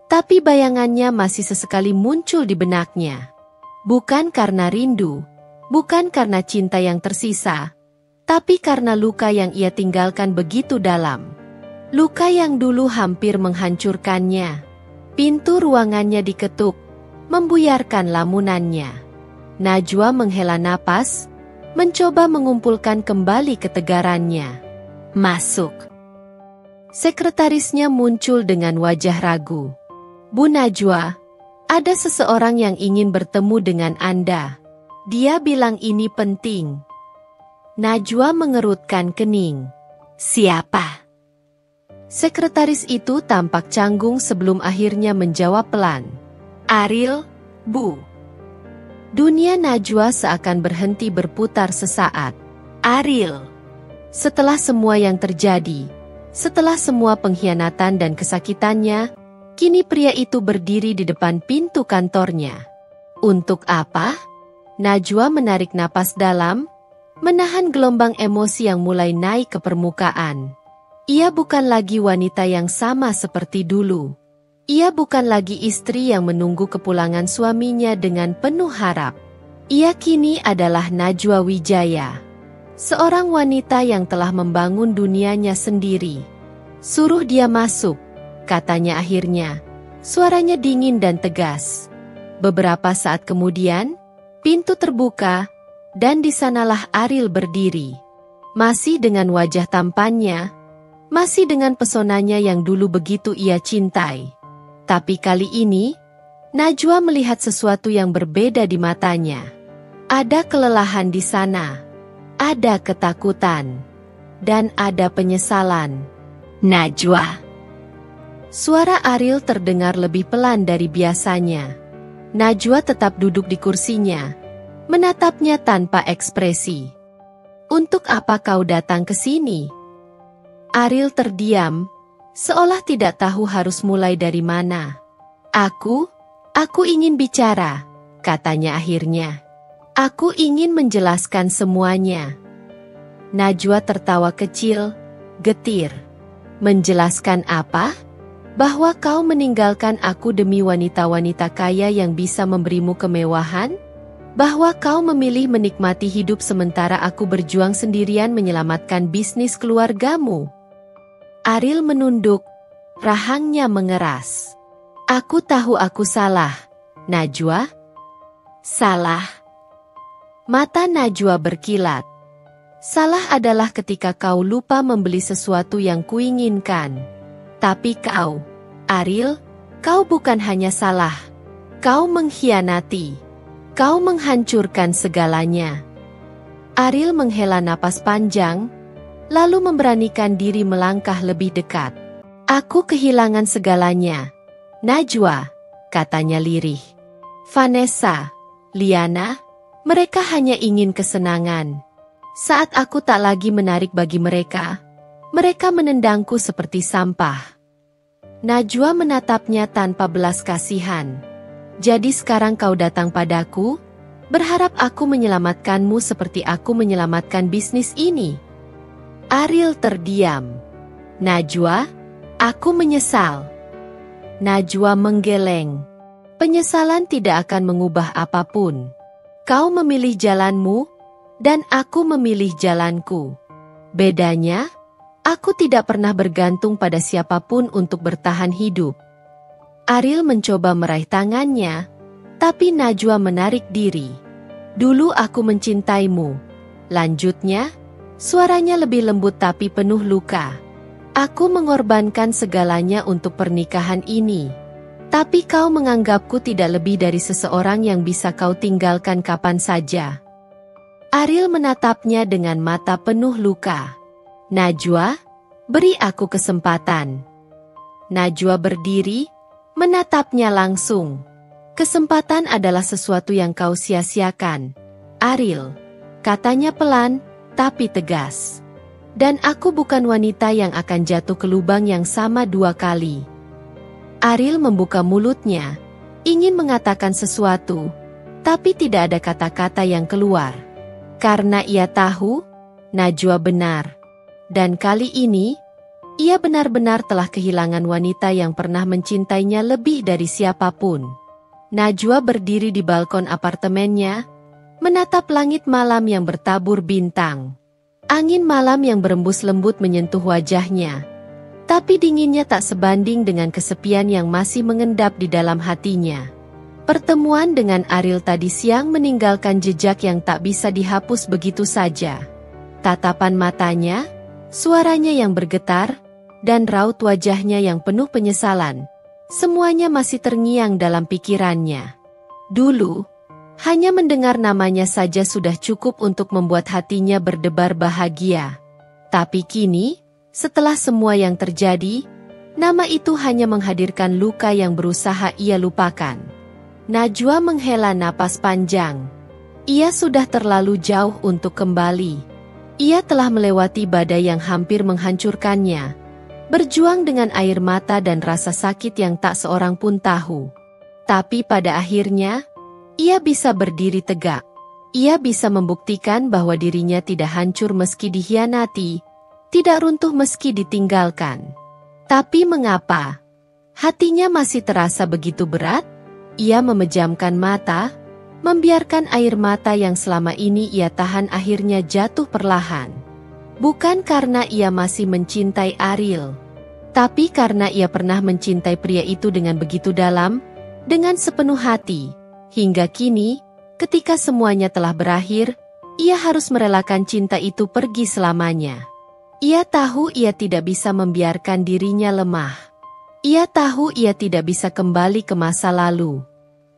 Tapi bayangannya masih sesekali muncul di benaknya. Bukan karena rindu, bukan karena cinta yang tersisa, tapi karena luka yang ia tinggalkan begitu dalam. Luka yang dulu hampir menghancurkannya. Pintu ruangannya diketuk, membuyarkan lamunannya. Najwa menghela napas, mencoba mengumpulkan kembali ketegarannya. Masuk. Sekretarisnya muncul dengan wajah ragu. Bu Najwa, ada seseorang yang ingin bertemu dengan Anda. Dia bilang ini penting. Najwa mengerutkan kening. Siapa? Sekretaris itu tampak canggung sebelum akhirnya menjawab pelan. Ariel, Bu. Dunia Najwa seakan berhenti berputar sesaat. Ariel. Setelah semua yang terjadi, setelah semua pengkhianatan dan kesakitannya, kini pria itu berdiri di depan pintu kantornya. Untuk apa? Najwa menarik napas dalam, menahan gelombang emosi yang mulai naik ke permukaan. Ia bukan lagi wanita yang sama seperti dulu. Ia bukan lagi istri yang menunggu kepulangan suaminya dengan penuh harap. Ia kini adalah Najwa Wijaya. Seorang wanita yang telah membangun dunianya sendiri. Suruh dia masuk, katanya akhirnya. Suaranya dingin dan tegas. Beberapa saat kemudian, pintu terbuka, dan di sanalah Ariel berdiri. Masih dengan wajah tampannya, Masih dengan pesonanya yang dulu begitu ia cintai. Tapi kali ini, Najwa melihat sesuatu yang berbeda di matanya. Ada kelelahan di sana. Ada ketakutan. Dan ada penyesalan. Najwa. Suara Ariel terdengar lebih pelan dari biasanya. Najwa tetap duduk di kursinya, menatapnya tanpa ekspresi. Untuk apa kau datang ke sini? Ariel terdiam, seolah tidak tahu harus mulai dari mana. Aku ingin bicara, katanya akhirnya. Aku ingin menjelaskan semuanya. Najwa tertawa kecil, getir. Menjelaskan apa? Bahwa kau meninggalkan aku demi wanita-wanita kaya yang bisa memberimu kemewahan? Bahwa kau memilih menikmati hidup sementara aku berjuang sendirian menyelamatkan bisnis keluargamu? Ariel menunduk, rahangnya mengeras. Aku tahu aku salah, Najwa. Salah? Mata Najwa berkilat. Salah adalah ketika kau lupa membeli sesuatu yang kuinginkan. Tapi kau, Ariel, kau bukan hanya salah. Kau mengkhianati. Kau menghancurkan segalanya. Ariel menghela napas panjang, lalu memberanikan diri melangkah lebih dekat. Aku kehilangan segalanya, Najwa, katanya lirih. Vanessa, Liana, mereka hanya ingin kesenangan. Saat aku tak lagi menarik bagi mereka menendangku seperti sampah. Najwa menatapnya tanpa belas kasihan. Jadi sekarang kau datang padaku, berharap aku menyelamatkanmu seperti aku menyelamatkan bisnis ini. Ariel terdiam. Najwa, aku menyesal. Najwa menggeleng. Penyesalan tidak akan mengubah apapun. Kau memilih jalanmu, dan aku memilih jalanku. Bedanya, aku tidak pernah bergantung pada siapapun untuk bertahan hidup. Ariel mencoba meraih tangannya, tapi Najwa menarik diri. Dulu aku mencintaimu. Lanjutnya, suaranya lebih lembut tapi penuh luka. Aku mengorbankan segalanya untuk pernikahan ini. Tapi kau menganggapku tidak lebih dari seseorang yang bisa kau tinggalkan kapan saja. Ariel menatapnya dengan mata penuh luka. Najwa, beri aku kesempatan. Najwa berdiri, menatapnya langsung. Kesempatan adalah sesuatu yang kau sia-siakan, Ariel, katanya pelan, tapi tegas. Dan aku bukan wanita yang akan jatuh ke lubang yang sama 2 kali. Ariel membuka mulutnya, ingin mengatakan sesuatu, tapi tidak ada kata-kata yang keluar. Karena ia tahu, Najwa benar. Dan kali ini, ia benar-benar telah kehilangan wanita yang pernah mencintainya lebih dari siapapun. Najwa berdiri di balkon apartemennya, menatap langit malam yang bertabur bintang. Angin malam yang berembus lembut menyentuh wajahnya. Tapi dinginnya tak sebanding dengan kesepian yang masih mengendap di dalam hatinya. Pertemuan dengan Ariel tadi siang meninggalkan jejak yang tak bisa dihapus begitu saja. Tatapan matanya, suaranya yang bergetar, dan raut wajahnya yang penuh penyesalan. Semuanya masih terngiang dalam pikirannya. Dulu, hanya mendengar namanya saja sudah cukup untuk membuat hatinya berdebar bahagia. Tapi kini, setelah semua yang terjadi, nama itu hanya menghadirkan luka yang berusaha ia lupakan. Najwa menghela napas panjang. Ia sudah terlalu jauh untuk kembali. Ia telah melewati badai yang hampir menghancurkannya. Berjuang dengan air mata dan rasa sakit yang tak seorang pun tahu. Tapi pada akhirnya, ia bisa berdiri tegak. Ia bisa membuktikan bahwa dirinya tidak hancur meski dikhianati, tidak runtuh meski ditinggalkan. Tapi mengapa? Hatinya masih terasa begitu berat? Ia memejamkan mata, membiarkan air mata yang selama ini ia tahan akhirnya jatuh perlahan. Bukan karena ia masih mencintai Ariel, tapi karena ia pernah mencintai pria itu dengan begitu dalam, dengan sepenuh hati. Hingga kini, ketika semuanya telah berakhir, ia harus merelakan cinta itu pergi selamanya. Ia tahu ia tidak bisa membiarkan dirinya lemah. Ia tahu ia tidak bisa kembali ke masa lalu.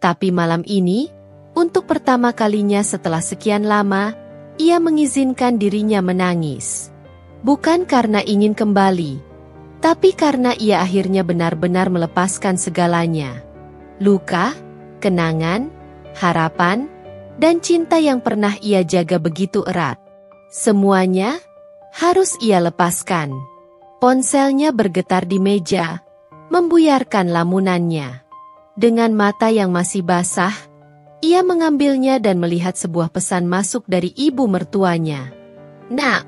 Tapi malam ini, untuk pertama kalinya setelah sekian lama, ia mengizinkan dirinya menangis. Bukan karena ingin kembali, tapi karena ia akhirnya benar-benar melepaskan segalanya. Luka, kenangan, harapan, dan cinta yang pernah ia jaga begitu erat. Semuanya harus ia lepaskan. Ponselnya bergetar di meja, membuyarkan lamunannya. Dengan mata yang masih basah, ia mengambilnya dan melihat sebuah pesan masuk dari ibu mertuanya. "Nak,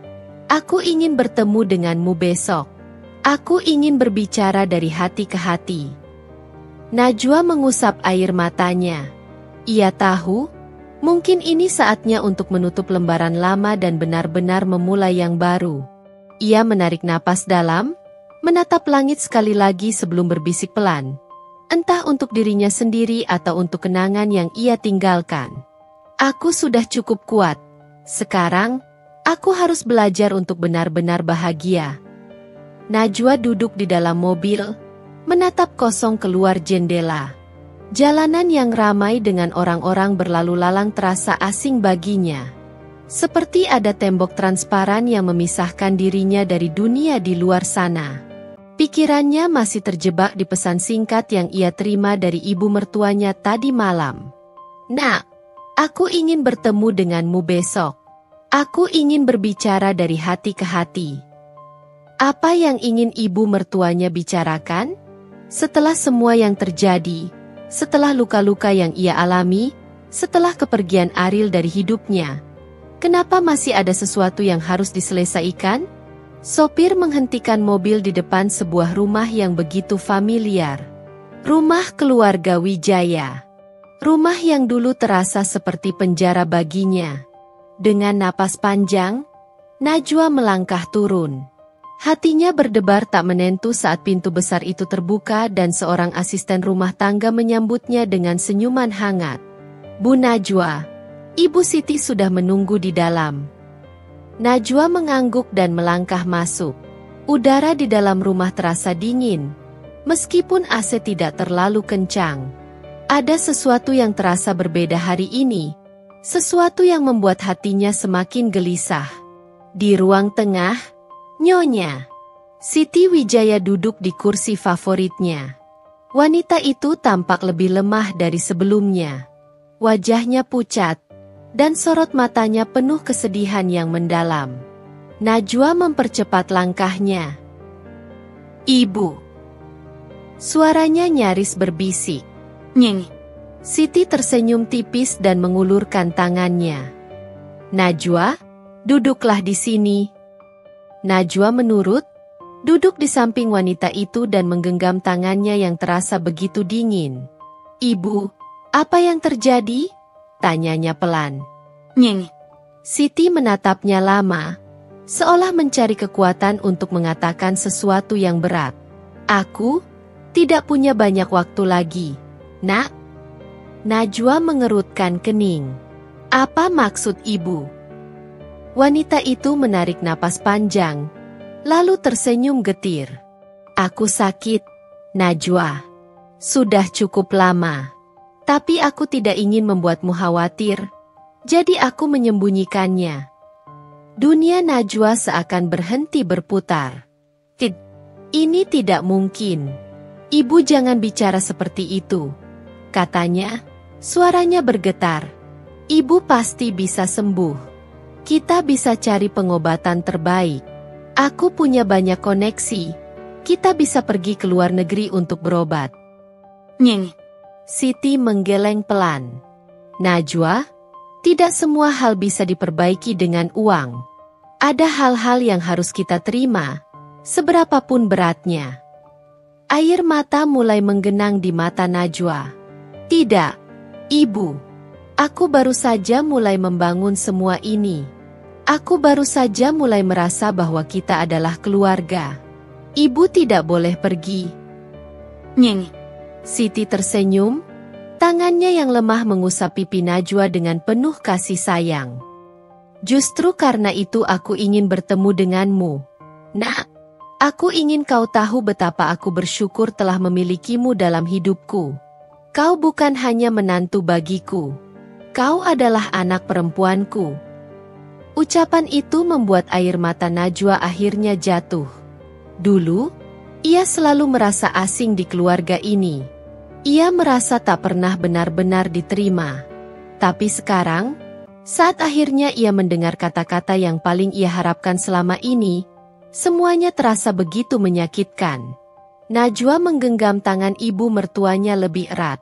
aku ingin bertemu denganmu besok. Aku ingin berbicara dari hati ke hati." Najwa mengusap air matanya. Ia tahu, mungkin ini saatnya untuk menutup lembaran lama dan benar-benar memulai yang baru. Ia menarik napas dalam, menatap langit sekali lagi sebelum berbisik pelan. Entah untuk dirinya sendiri atau untuk kenangan yang ia tinggalkan. "Aku sudah cukup kuat. Sekarang, aku harus belajar untuk benar-benar bahagia." Najwa duduk di dalam mobil, menatap kosong keluar jendela. Jalanan yang ramai dengan orang-orang berlalu lalang terasa asing baginya. Seperti ada tembok transparan yang memisahkan dirinya dari dunia di luar sana. Pikirannya masih terjebak di pesan singkat yang ia terima dari ibu mertuanya tadi malam. "Nak, aku ingin bertemu denganmu besok. Aku ingin berbicara dari hati ke hati." Apa yang ingin ibu mertuanya bicarakan? Setelah semua yang terjadi, setelah luka-luka yang ia alami, setelah kepergian Ariel dari hidupnya, kenapa masih ada sesuatu yang harus diselesaikan? Sopir menghentikan mobil di depan sebuah rumah yang begitu familiar. Rumah keluarga Wijaya. Rumah yang dulu terasa seperti penjara baginya. Dengan napas panjang, Najwa melangkah turun. Hatinya berdebar tak menentu saat pintu besar itu terbuka dan seorang asisten rumah tangga menyambutnya dengan senyuman hangat. "Bu Najwa, Ibu Siti sudah menunggu di dalam." Najwa mengangguk dan melangkah masuk. Udara di dalam rumah terasa dingin, meskipun AC tidak terlalu kencang. Ada sesuatu yang terasa berbeda hari ini, sesuatu yang membuat hatinya semakin gelisah. Di ruang tengah, Nyonya Siti Wijaya duduk di kursi favoritnya. Wanita itu tampak lebih lemah dari sebelumnya. Wajahnya pucat, dan sorot matanya penuh kesedihan yang mendalam. Najwa mempercepat langkahnya. "Ibu." Suaranya nyaris berbisik. Nyeng. Siti tersenyum tipis dan mengulurkan tangannya. "Najwa, duduklah di sini." Najwa menurut, duduk di samping wanita itu dan menggenggam tangannya yang terasa begitu dingin. "Ibu, apa yang terjadi?" tanyanya pelan. Nyeng. Siti menatapnya lama, seolah mencari kekuatan untuk mengatakan sesuatu yang berat. "Aku tidak punya banyak waktu lagi, Nak." Najwa mengerutkan kening. "Apa maksud ibu?" Wanita itu menarik napas panjang, lalu tersenyum getir. "Aku sakit, Najwa. Sudah cukup lama. Tapi aku tidak ingin membuatmu khawatir, jadi aku menyembunyikannya." Dunia Najwa seakan berhenti berputar. Ini tidak mungkin. Ibu jangan bicara seperti itu," katanya, suaranya bergetar. "Ibu pasti bisa sembuh. Kita bisa cari pengobatan terbaik. Aku punya banyak koneksi. Kita bisa pergi ke luar negeri untuk berobat." Nyeng. Siti menggeleng pelan. "Najwa, tidak semua hal bisa diperbaiki dengan uang. Ada hal-hal yang harus kita terima, seberapapun beratnya." Air mata mulai menggenang di mata Najwa. "Tidak, Ibu. Aku baru saja mulai membangun semua ini. Aku baru saja mulai merasa bahwa kita adalah keluarga. Ibu tidak boleh pergi." Nyeng. Siti tersenyum, tangannya yang lemah mengusap pipi Najwa dengan penuh kasih sayang. "Justru karena itu aku ingin bertemu denganmu, Nak, aku ingin kau tahu betapa aku bersyukur telah memilikimu dalam hidupku. Kau bukan hanya menantu bagiku. Kau adalah anak perempuanku. Ucapan itu membuat air mata Najwa akhirnya jatuh. Dulu, ia selalu merasa asing di keluarga ini. Ia merasa tak pernah benar-benar diterima. Tapi sekarang, saat akhirnya ia mendengar kata-kata yang paling ia harapkan selama ini, semuanya terasa begitu menyakitkan. Najwa menggenggam tangan ibu mertuanya lebih erat.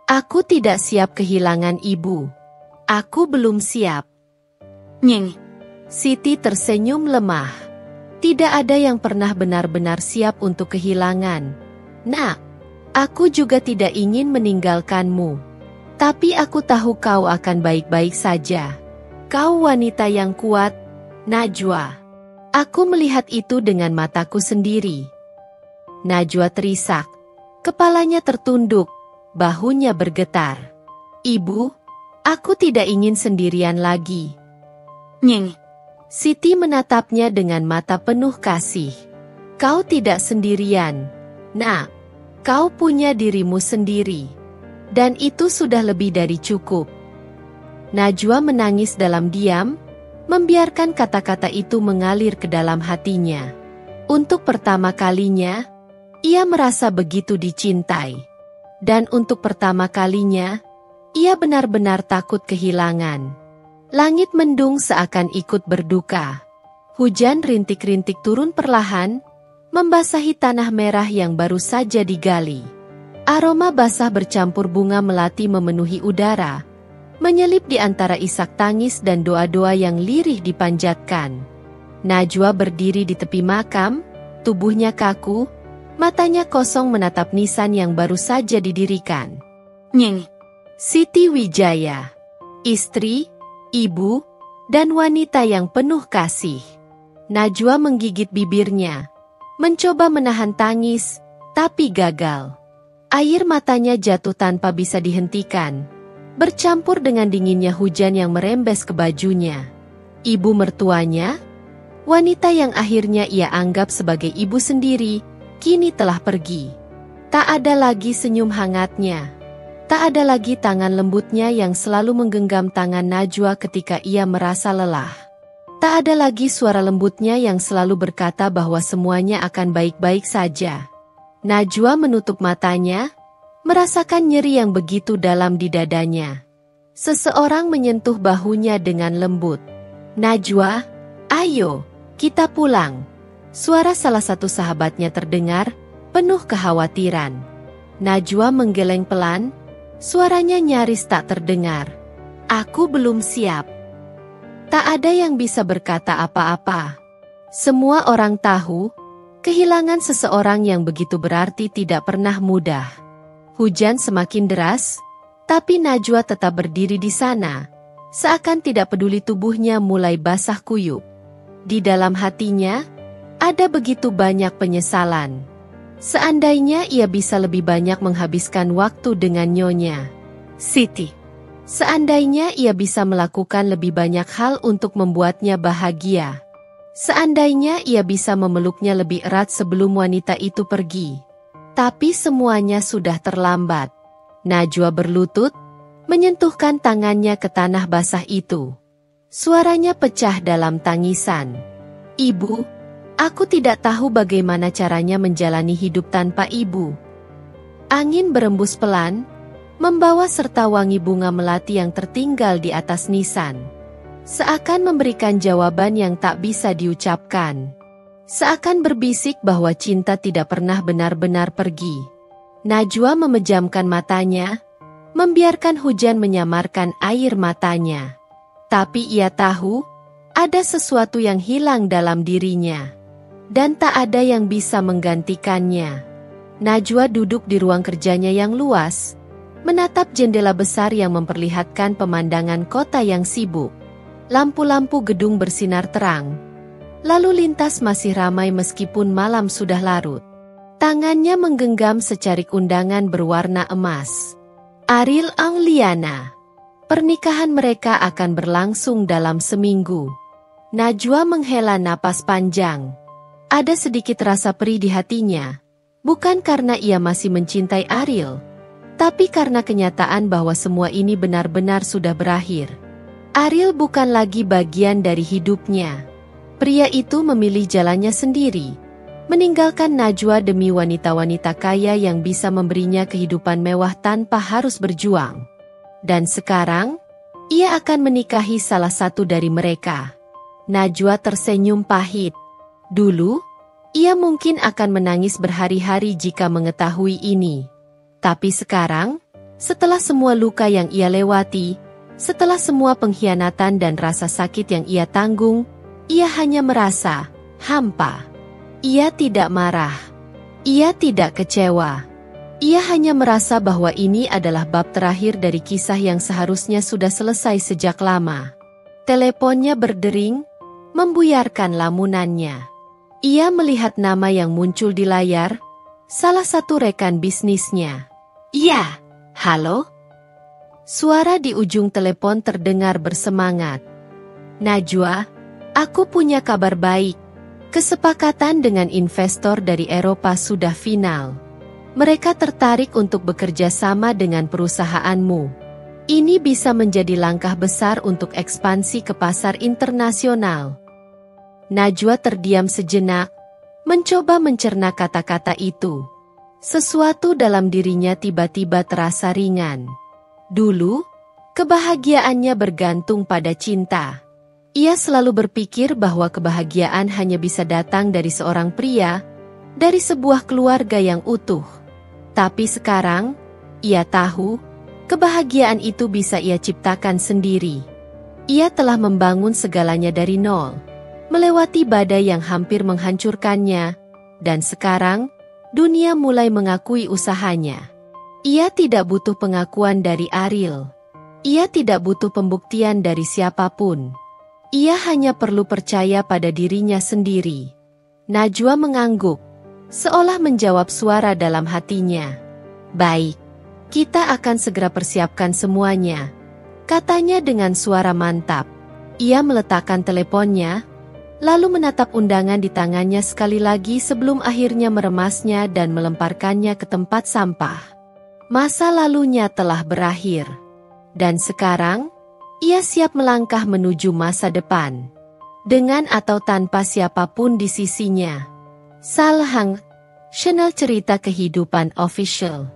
Aku tidak siap kehilangan ibu. Aku belum siap. Nyeng. Siti tersenyum lemah. Tidak ada yang pernah benar-benar siap untuk kehilangan. Nak, aku juga tidak ingin meninggalkanmu. Tapi aku tahu kau akan baik-baik saja. Kau wanita yang kuat, Najwa. Aku melihat itu dengan mataku sendiri. Najwa terisak. Kepalanya tertunduk, bahunya bergetar. Ibu, aku tidak ingin sendirian lagi. Nyeng. Siti menatapnya dengan mata penuh kasih. Kau tidak sendirian. Nak, kau punya dirimu sendiri. Dan itu sudah lebih dari cukup. Najwa menangis dalam diam, membiarkan kata-kata itu mengalir ke dalam hatinya. Untuk pertama kalinya, ia merasa begitu dicintai. Dan untuk pertama kalinya, ia benar-benar takut kehilangan. Langit mendung seakan ikut berduka. Hujan rintik-rintik turun perlahan, membasahi tanah merah yang baru saja digali. Aroma basah bercampur bunga melati memenuhi udara, menyelip di antara isak tangis dan doa-doa yang lirih dipanjatkan. Najwa berdiri di tepi makam, tubuhnya kaku, matanya kosong menatap nisan yang baru saja didirikan. Nyeng. Siti Wijaya, istri, ibu, dan wanita yang penuh kasih. Najwa menggigit bibirnya, mencoba menahan tangis, tapi gagal. Air matanya jatuh tanpa bisa dihentikan, bercampur dengan dinginnya hujan yang merembes ke bajunya. Ibu mertuanya, wanita yang akhirnya ia anggap sebagai ibu sendiri, kini telah pergi. Tak ada lagi senyum hangatnya. Tak ada lagi tangan lembutnya yang selalu menggenggam tangan Najwa ketika ia merasa lelah. Tak ada lagi suara lembutnya yang selalu berkata bahwa semuanya akan baik-baik saja. Najwa menutup matanya, merasakan nyeri yang begitu dalam di dadanya. Seseorang menyentuh bahunya dengan lembut. Najwa, ayo, kita pulang. Suara salah satu sahabatnya terdengar, penuh kekhawatiran. Najwa menggeleng pelan. Suaranya nyaris tak terdengar. Aku belum siap. Tak ada yang bisa berkata apa-apa. Semua orang tahu, kehilangan seseorang yang begitu berarti tidak pernah mudah. Hujan semakin deras, tapi Najwa tetap berdiri di sana, seakan tidak peduli tubuhnya mulai basah kuyup. Di dalam hatinya, ada begitu banyak penyesalan. Seandainya ia bisa lebih banyak menghabiskan waktu dengan nyonya Siti. Seandainya ia bisa melakukan lebih banyak hal untuk membuatnya bahagia. Seandainya ia bisa memeluknya lebih erat sebelum wanita itu pergi. Tapi semuanya sudah terlambat. Najwa berlutut, menyentuhkan tangannya ke tanah basah itu. Suaranya pecah dalam tangisan. Ibu, aku tidak tahu bagaimana caranya menjalani hidup tanpa ibu. Angin berembus pelan, membawa serta wangi bunga melati yang tertinggal di atas nisan. Seakan memberikan jawaban yang tak bisa diucapkan. Seakan berbisik bahwa cinta tidak pernah benar-benar pergi. Najwa memejamkan matanya, membiarkan hujan menyamarkan air matanya. Tapi ia tahu, ada sesuatu yang hilang dalam dirinya. Dan tak ada yang bisa menggantikannya. Najwa duduk di ruang kerjanya yang luas, menatap jendela besar yang memperlihatkan pemandangan kota yang sibuk. Lampu-lampu gedung bersinar terang. Lalu lintas masih ramai meskipun malam sudah larut. Tangannya menggenggam secarik undangan berwarna emas. Ariel Angliana. Pernikahan mereka akan berlangsung dalam seminggu. Najwa menghela napas panjang. Ada sedikit rasa perih di hatinya, bukan karena ia masih mencintai Ariel, tapi karena kenyataan bahwa semua ini benar-benar sudah berakhir. Ariel bukan lagi bagian dari hidupnya. Pria itu memilih jalannya sendiri, meninggalkan Najwa demi wanita-wanita kaya yang bisa memberinya kehidupan mewah tanpa harus berjuang. Dan sekarang, ia akan menikahi salah satu dari mereka. Najwa tersenyum pahit. Dulu, ia mungkin akan menangis berhari-hari jika mengetahui ini. Tapi sekarang, setelah semua luka yang ia lewati, setelah semua pengkhianatan dan rasa sakit yang ia tanggung, ia hanya merasa hampa. Ia tidak marah. Ia tidak kecewa. Ia hanya merasa bahwa ini adalah bab terakhir dari kisah yang seharusnya sudah selesai sejak lama. Teleponnya berdering, membuyarkan lamunannya. Ia melihat nama yang muncul di layar, salah satu rekan bisnisnya. "Ya, halo?" Suara di ujung telepon terdengar bersemangat. "Najwa, aku punya kabar baik. Kesepakatan dengan investor dari Eropa sudah final. Mereka tertarik untuk bekerja sama dengan perusahaanmu. Ini bisa menjadi langkah besar untuk ekspansi ke pasar internasional." Najwa terdiam sejenak, mencoba mencerna kata-kata itu. Sesuatu dalam dirinya tiba-tiba terasa ringan. Dulu, kebahagiaannya bergantung pada cinta. Ia selalu berpikir bahwa kebahagiaan hanya bisa datang dari seorang pria, dari sebuah keluarga yang utuh. Tapi sekarang, ia tahu, kebahagiaan itu bisa ia ciptakan sendiri. Ia telah membangun segalanya dari nol, melewati badai yang hampir menghancurkannya, dan sekarang, dunia mulai mengakui usahanya. Ia tidak butuh pengakuan dari Ariel. Ia tidak butuh pembuktian dari siapapun. Ia hanya perlu percaya pada dirinya sendiri. Najwa mengangguk, seolah menjawab suara dalam hatinya. "Baik, kita akan segera persiapkan semuanya," katanya dengan suara mantap. Ia meletakkan teleponnya, lalu menatap undangan di tangannya sekali lagi sebelum akhirnya meremasnya dan melemparkannya ke tempat sampah. Masa lalunya telah berakhir. Dan sekarang, ia siap melangkah menuju masa depan. Dengan atau tanpa siapapun di sisinya. Salhang, Channel Cerita Kehidupan Official.